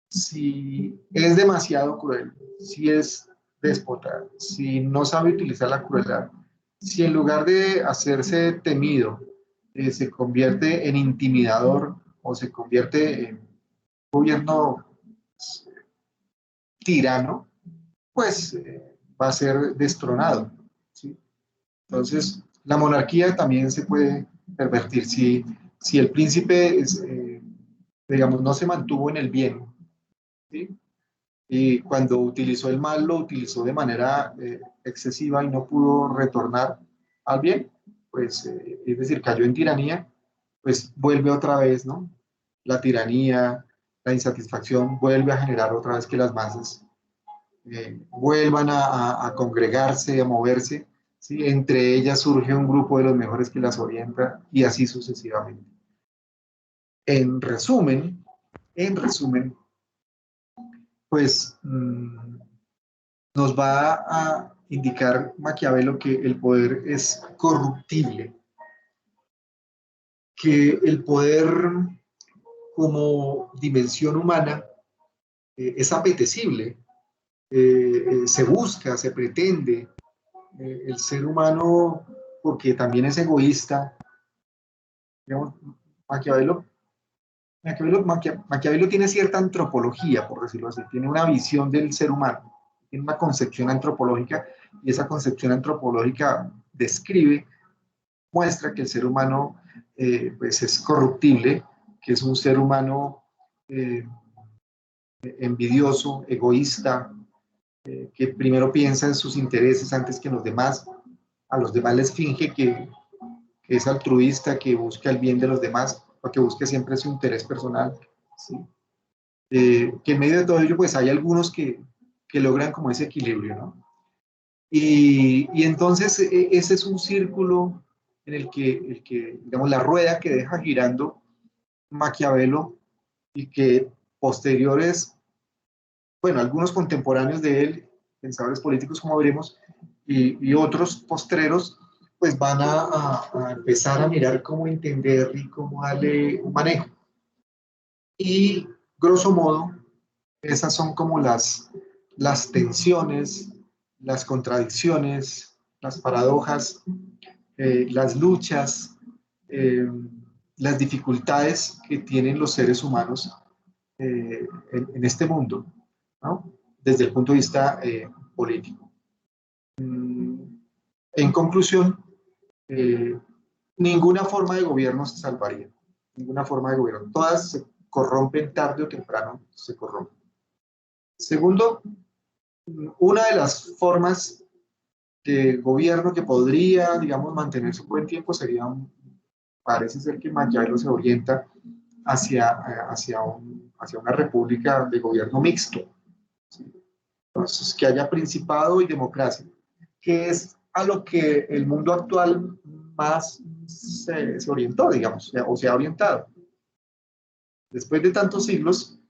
si es demasiado cruel, si es déspota, si no sabe utilizar la crueldad, si en lugar de hacerse temido, se convierte en intimidador o se convierte en gobierno tirano, pues va a ser destronado. ¿Sí? Entonces, la monarquía también se puede pervertir. Si el príncipe, digamos, no se mantuvo en el bien, ¿sí? Y cuando utilizó el mal, lo utilizó de manera excesiva y no pudo retornar al bien, pues, es decir, cayó en tiranía, pues vuelve otra vez, ¿no? La tiranía, la insatisfacción vuelve a generar otra vez que las masas vuelvan a congregarse, a moverse, ¿sí? Entre ellas surge un grupo de los mejores que las orienta y así sucesivamente. En resumen, en resumen, pues nos va a indicar Maquiavelo que el poder es corruptible, que el poder como dimensión humana es apetecible, se busca, se pretende, el ser humano, porque también es egoísta, digamos, Maquiavelo, Maquiavelo tiene cierta antropología, por decirlo así, tiene una visión del ser humano, tiene una concepción antropológica y esa concepción antropológica describe, muestra que el ser humano pues es corruptible, que es un ser humano eh, envidioso, egoísta, que primero piensa en sus intereses antes que en los demás, a los demás les finge que es altruista, que busca el bien de los demás, lo que busque siempre es su interés personal, ¿sí? Que en medio de todo ello, pues hay algunos que logran como ese equilibrio, ¿no? Y entonces ese es un círculo en el que, digamos, la rueda que deja girando Maquiavelo y que posteriores, bueno, algunos contemporáneos de él, pensadores políticos como veremos, y otros postreros, pues van a empezar a mirar cómo entender y cómo darle un manejo. Y grosso modo, esas son como las tensiones, las contradicciones, las paradojas, las luchas, eh, las dificultades que tienen los seres humanos en este mundo, ¿no? Desde el punto de vista político. En conclusión, eh, ninguna forma de gobierno se salvaría, ninguna forma de gobierno. Todas se corrompen tarde o temprano, se corrompen. Segundo, una de las formas de gobierno que podría, digamos, mantenerse un buen tiempo sería, parece ser que Maquiavelo se orienta hacia una república de gobierno mixto, ¿sí? Entonces, que haya principado y democracia, que es a lo que el mundo actual más se orientó, digamos, o se ha orientado. Después de tantos siglos,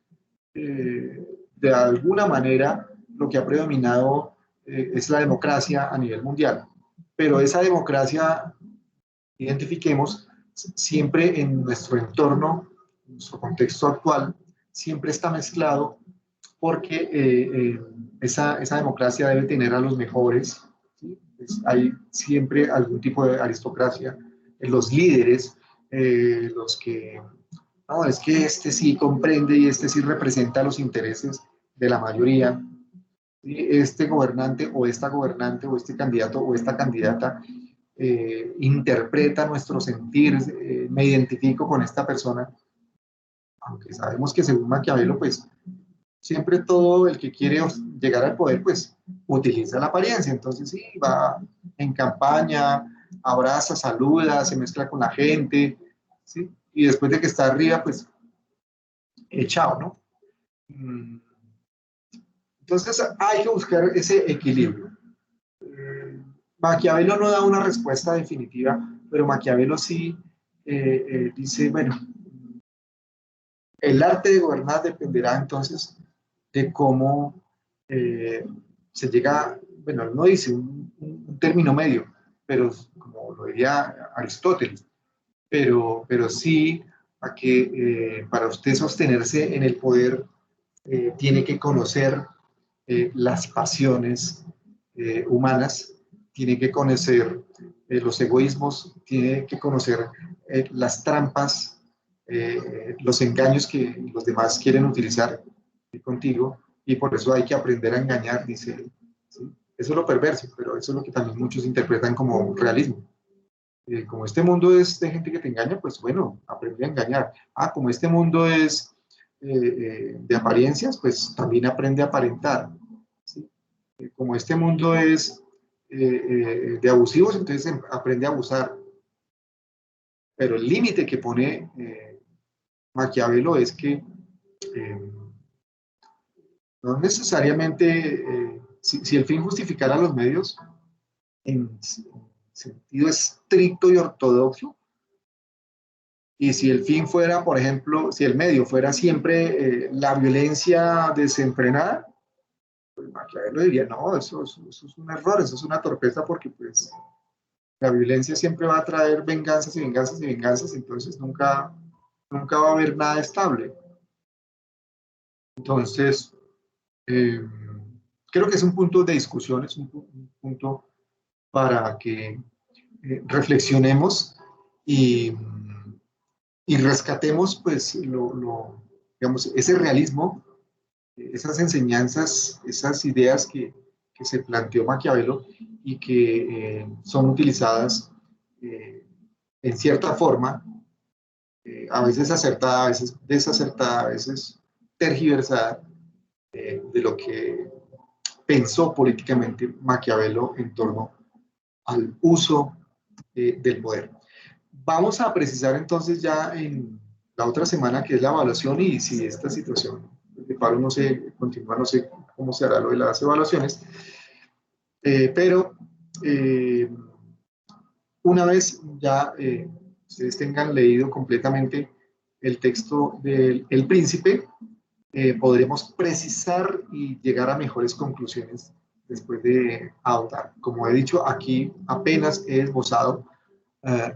de alguna manera, lo que ha predominado es la democracia a nivel mundial. Pero esa democracia, identifiquemos, siempre en nuestro entorno, en nuestro contexto actual, siempre está mezclado porque esa democracia debe tener a los mejores, ¿sí? Hay siempre algún tipo de aristocracia, los líderes, los que, no, es que este sí comprende y este sí representa los intereses de la mayoría, ¿sí? Este gobernante o este candidato o esta candidata interpreta nuestro sentir, me identifico con esta persona, aunque sabemos que según Maquiavelo, pues siempre todo el que quiere llegar al poder, pues utiliza la apariencia. Entonces sí, va en campaña, abraza, saluda, se mezcla con la gente, ¿sí? Y después de que está arriba, pues chao, ¿no? Entonces hay que buscar ese equilibrio. Maquiavelo no da una respuesta definitiva, pero Maquiavelo sí dice, bueno, el arte de gobernar dependerá entonces de cómo eh, se llega, bueno, no dice un término medio, pero como lo diría Aristóteles, pero sí a que para usted sostenerse en el poder tiene que conocer las pasiones humanas, tiene que conocer los egoísmos, tiene que conocer las trampas, los engaños que los demás quieren utilizar contigo, y por eso hay que aprender a engañar, dice él, ¿sí? Eso es lo perverso, pero eso es lo que también muchos interpretan como realismo. Como este mundo es de gente que te engaña, pues bueno, aprende a engañar. Ah, como este mundo es de apariencias, pues también aprende a aparentar, ¿sí? Como este mundo es de abusivos, entonces aprende a abusar. Pero el límite que pone Maquiavelo es que no necesariamente, si el fin justificara los medios, en sentido estricto y ortodoxo, y si el fin fuera, por ejemplo, si el medio fuera siempre la violencia desenfrenada, pues Maquiavelo diría, no, eso es un error, eso es una torpeza, porque pues la violencia siempre va a traer venganzas y venganzas y venganzas, entonces nunca va a haber nada estable. Entonces, eh, creo que es un punto de discusión, es un punto para que reflexionemos y, y rescatemos pues digamos, ese realismo, esas enseñanzas, esas ideas que se planteó Maquiavelo y que son utilizadas en cierta forma, a veces acertada, a veces desacertada, a veces tergiversada, de lo que pensó políticamente Maquiavelo en torno al uso del poder. Vamos a precisar entonces ya la otra semana, que es la evaluación, y si esta situación de paro no se continúa, no sé cómo se hará lo de las evaluaciones, pero una vez ya ustedes tengan leído completamente el texto del El Príncipe, podremos precisar y llegar a mejores conclusiones después de ahondar. Como he dicho, aquí apenas he esbozado uh,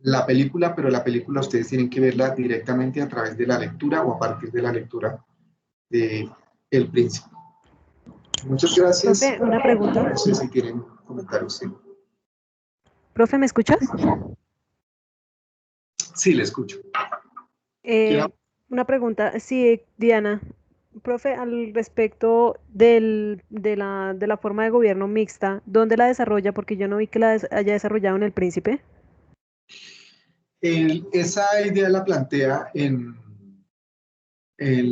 la película, pero la película ustedes tienen que verla directamente a través de la lectura o a partir de la lectura de El Príncipe. Muchas gracias. Profe, una pregunta. No sé si tienen comentarios. Sí, Profe, ¿me escuchas? sí, le escucho. Una pregunta, sí, Diana. Profe, al respecto de la forma de gobierno mixta, ¿dónde la desarrolla? Porque yo no vi que haya desarrollado en El Príncipe. Esa idea la plantea en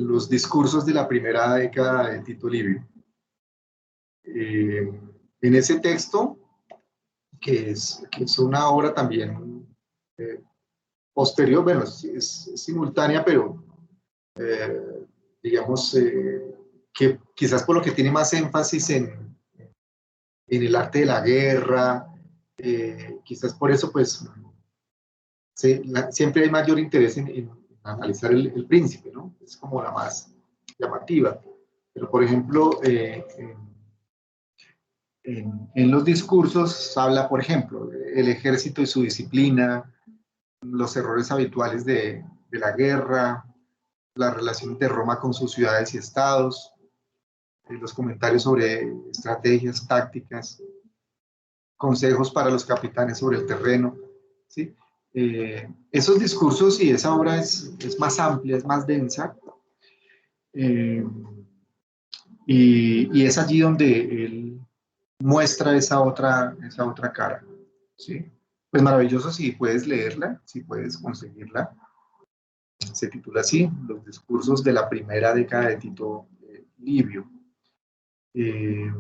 los discursos de la primera década de Tito Livio. En ese texto, que es una obra también posterior, bueno, es simultánea, pero digamos que quizás por lo que tiene más énfasis en el arte de la guerra, quizás por eso pues siempre hay mayor interés en analizar el príncipe, ¿no? Es como la más llamativa. Pero por ejemplo, en los discursos habla, por ejemplo, el ejército y su disciplina, los errores habituales de la guerra, las relaciones de Roma con sus ciudades y estados, los comentarios sobre estrategias, tácticas, consejos para los capitanes sobre el terreno, ¿sí? Esos discursos y esa obra es más amplia, es más densa, eh, y es allí donde él muestra esa otra cara, ¿sí? Pues maravilloso si puedes leerla, si puedes conseguirla. Se titula así, Los discursos de la primera década de Tito Livio. Eh,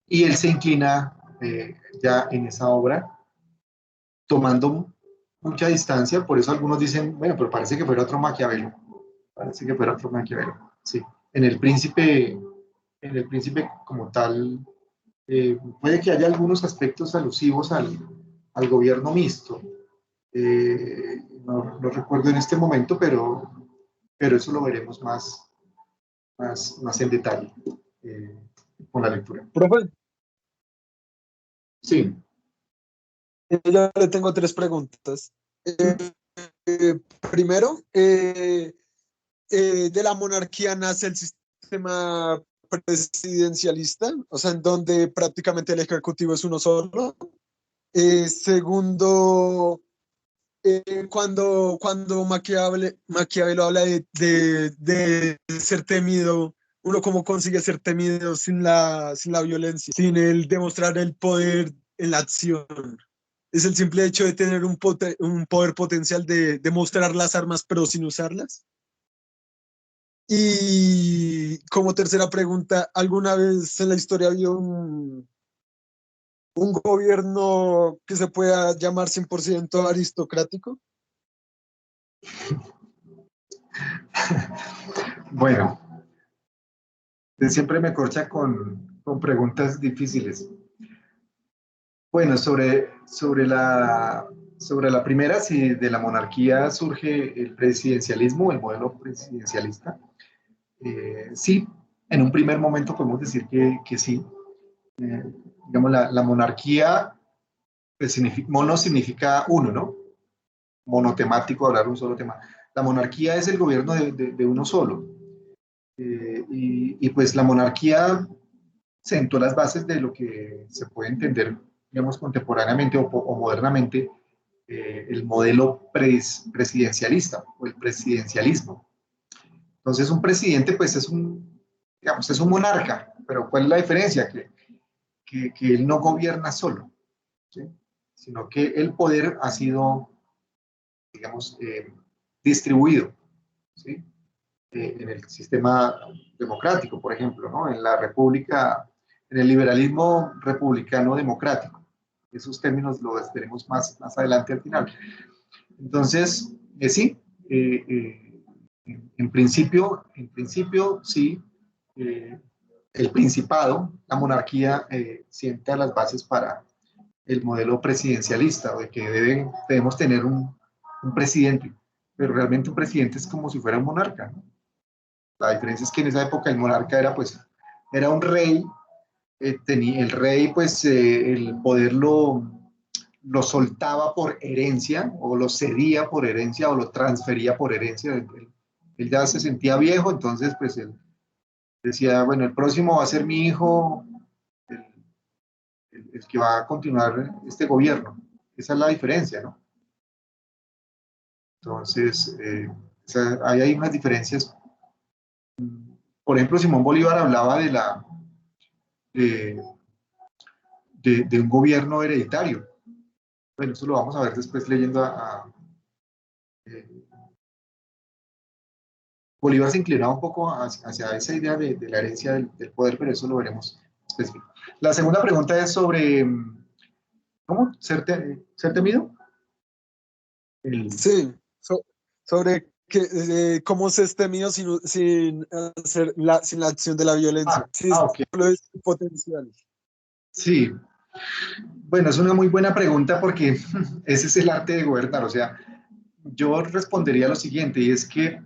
y él se inclina ya en esa obra, tomando mucha distancia, por eso algunos dicen, bueno, pero parece que fuera otro Maquiavelo, parece que fuera otro Maquiavelo, sí. En el príncipe como tal, puede que haya algunos aspectos alusivos al gobierno mixto, no recuerdo en este momento, pero eso lo veremos más en detalle eh, con la lectura. Profe, Sí. yo le tengo tres preguntas. Primero, de la monarquía nace el sistema presidencialista, o sea, en donde prácticamente el ejecutivo es uno solo. Segundo, cuando Maquiavelo habla de ser temido, uno cómo consigue ser temido sin la violencia, sin el demostrar el poder en la acción. Es el simple hecho de tener un poder potencial de mostrar las armas pero sin usarlas. Y como tercera pregunta, ¿alguna vez en la historia habido un gobierno que se pueda llamar 100% aristocrático? Bueno, siempre me corcha con preguntas difíciles. Bueno, sobre la primera, si de la monarquía surge el presidencialismo, el modelo presidencialista, sí, en un primer momento podemos decir que sí. Eh, digamos, la monarquía, pues, mono significa uno, ¿no? Monotemático, hablar un solo tema. La monarquía es el gobierno de uno solo. Pues la monarquía sentó las bases de lo que se puede entender, digamos, contemporáneamente o modernamente, el modelo presidencialista o el presidencialismo. Entonces, un presidente, pues, digamos, es un monarca, pero ¿cuál es la diferencia? Que él no gobierna solo, ¿sí? Sino que el poder ha sido, digamos, distribuido, ¿sí? En el sistema democrático, por ejemplo, ¿no? En la república, en el liberalismo republicano democrático. Esos términos los veremos más adelante al final. Entonces, sí, en principio, sí, el principado, la monarquía, sienta las bases para el modelo presidencialista, o de que debemos tener un presidente, pero realmente un presidente es como si fuera un monarca, ¿no? La diferencia es que en esa época el monarca era, pues, era un rey, el rey, pues, el poder lo soltaba por herencia, o lo cedía por herencia, o lo transfería por herencia. Él ya se sentía viejo, entonces, pues, él decía, bueno, el próximo va a ser mi hijo, el, el que va a continuar este gobierno. Esa es la diferencia, ¿no? Entonces, o sea, ahí hay unas diferencias. Por ejemplo, Simón Bolívar hablaba de, de un gobierno hereditario. Bueno, eso lo vamos a ver después leyendo eh, Bolívar se inclinaba un poco hacia esa idea de la herencia del poder, pero eso lo veremos específico. La segunda pregunta es sobre, ¿cómo? ¿Ser temido? Sí, sobre que, cómo se es temido sin la acción de la violencia. Sí, Ok. solo es potencial. Sí, bueno, es una muy buena pregunta porque ese es el arte de gobernar. O sea, yo respondería lo siguiente, y es que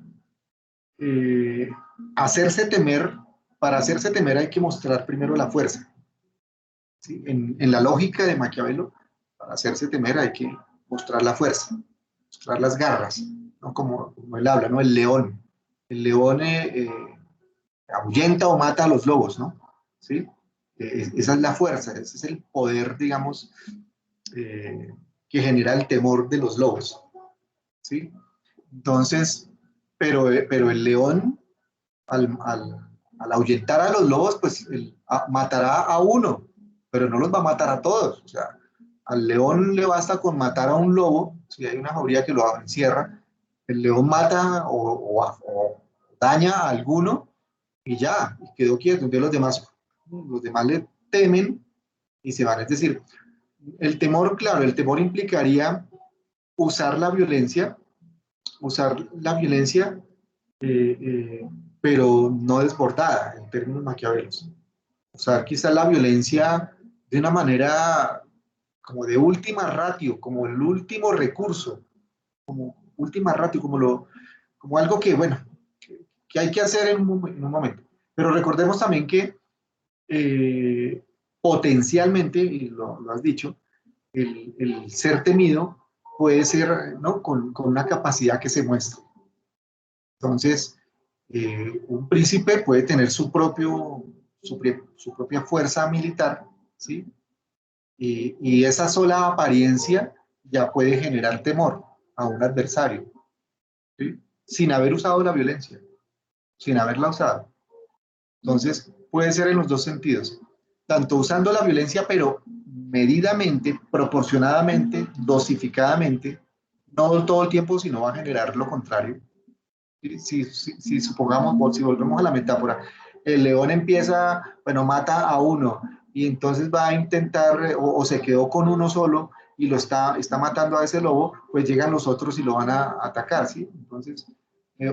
eh, hacerse temer, para hacerse temer hay que mostrar primero la fuerza. ¿Sí? En la lógica de Maquiavelo, para hacerse temer hay que mostrar la fuerza, mostrar las garras, ¿no? Como él habla, ¿no? El león. El león ahuyenta o mata a los lobos, ¿no? ¿Sí? Esa es la fuerza, ese es el poder, digamos, eh, que genera el temor de los lobos, ¿sí? Entonces, pero el león, al ahuyentar a los lobos, pues matará a uno, pero no los va a matar a todos. O sea, al león le basta con matar a un lobo, si hay una jauría que lo encierra, el león mata o daña a alguno y ya, y quedó quieto. Entonces los demás le temen y se van. Es decir, el temor, claro, el temor implicaría usar la violencia, usar la violencia, eh, eh, pero no desbordada en términos maquiavelos. Usar quizá la violencia de una manera como de última ratio, como el último recurso, como última ratio, como algo que, bueno, que hay que hacer en un momento. Pero recordemos también que potencialmente, y lo has dicho, el ser temido puede ser, ¿no? Con una capacidad que se muestra. Entonces, un príncipe puede tener su propia fuerza militar, ¿sí? Y esa sola apariencia ya puede generar temor a un adversario, ¿sí? Sin haber usado la violencia, sin haberla usado. Entonces, puede ser en los dos sentidos, tanto usando la violencia, pero medidamente, proporcionadamente, dosificadamente, no todo el tiempo, sino va a generar lo contrario. Si supongamos, si volvemos a la metáfora, el león empieza, bueno, mata a uno y entonces va a intentar, o se quedó con uno solo y está matando a ese lobo, pues llegan los otros y lo van a atacar, ¿sí? Entonces,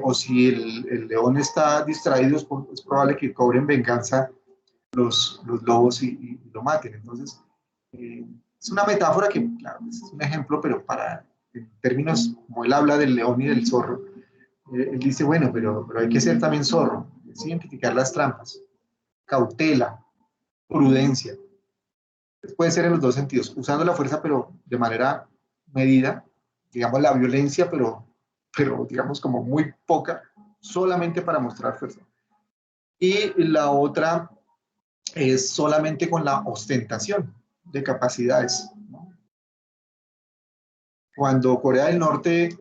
o si el león está distraído, es probable que cobren venganza los lobos y lo maten. Entonces, es una metáfora que, claro, es un ejemplo, pero en términos, como él habla del león y del zorro, él dice, bueno, pero hay que ser también zorro, es identificar las trampas, cautela, prudencia. Puede ser en los dos sentidos, usando la fuerza, pero de manera medida, digamos la violencia, pero digamos como muy poca, solamente para mostrar fuerza. Y la otra es solamente con la ostentación de capacidades, ¿no? Cuando Corea del Norte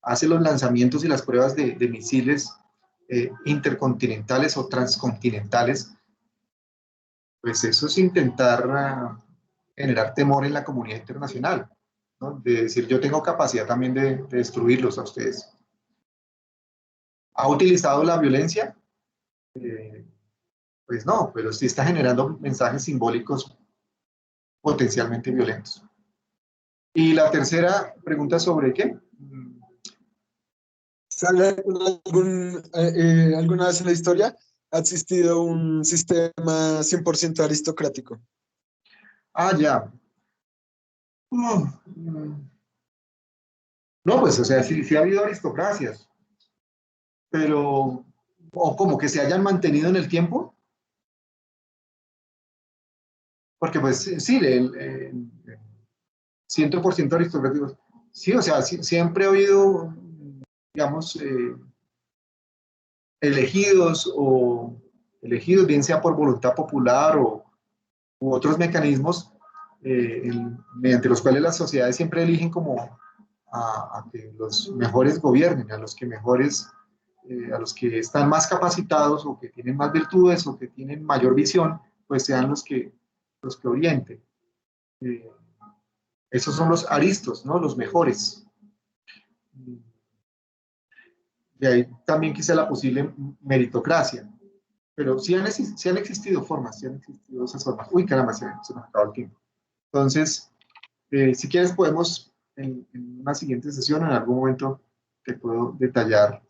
hace los lanzamientos y las pruebas de misiles intercontinentales o transcontinentales, pues eso es intentar generar temor en la comunidad internacional, ¿no? De decir, yo tengo capacidad también de destruirlos a ustedes. ¿Ha utilizado la violencia? Eh, pues no, pero sí está generando mensajes simbólicos potencialmente violentos. Y la tercera pregunta sobre qué? ¿Alguna vez en la historia ha existido un sistema 100% aristocrático? Ah, ya. Mm. No, pues, o sea, sí ha habido aristocracias, pero, o como que se hayan mantenido en el tiempo, porque pues sí, el 100% aristocráticos, sí, o sea, siempre ha habido, digamos, elegidos o elegidos, bien sea por voluntad popular o u otros mecanismos mediante los cuales las sociedades siempre eligen como a que los mejores gobiernen, a los que mejores, a los que están más capacitados o que tienen más virtudes o que tienen mayor visión, pues sean los que orienten. Eh, Esos son los aristos, ¿no? Los mejores. De ahí también quizá la posible meritocracia. Pero sí han existido formas, sí han existido esas formas. Uy, caramba, se nos acabó el tiempo. Entonces, si quieres podemos en una siguiente sesión, en algún momento, te puedo detallar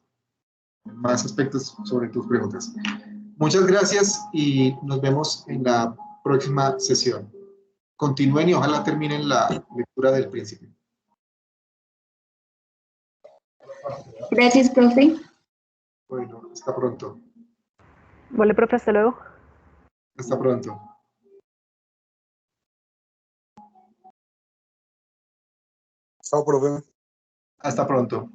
más aspectos sobre tus preguntas. Muchas gracias y nos vemos en la próxima sesión. Continúen y ojalá terminen la lectura del Príncipe. Gracias, profe. Bueno, hasta pronto. Vale, profe, hasta luego. Hasta pronto. Chao, profe. Hasta pronto.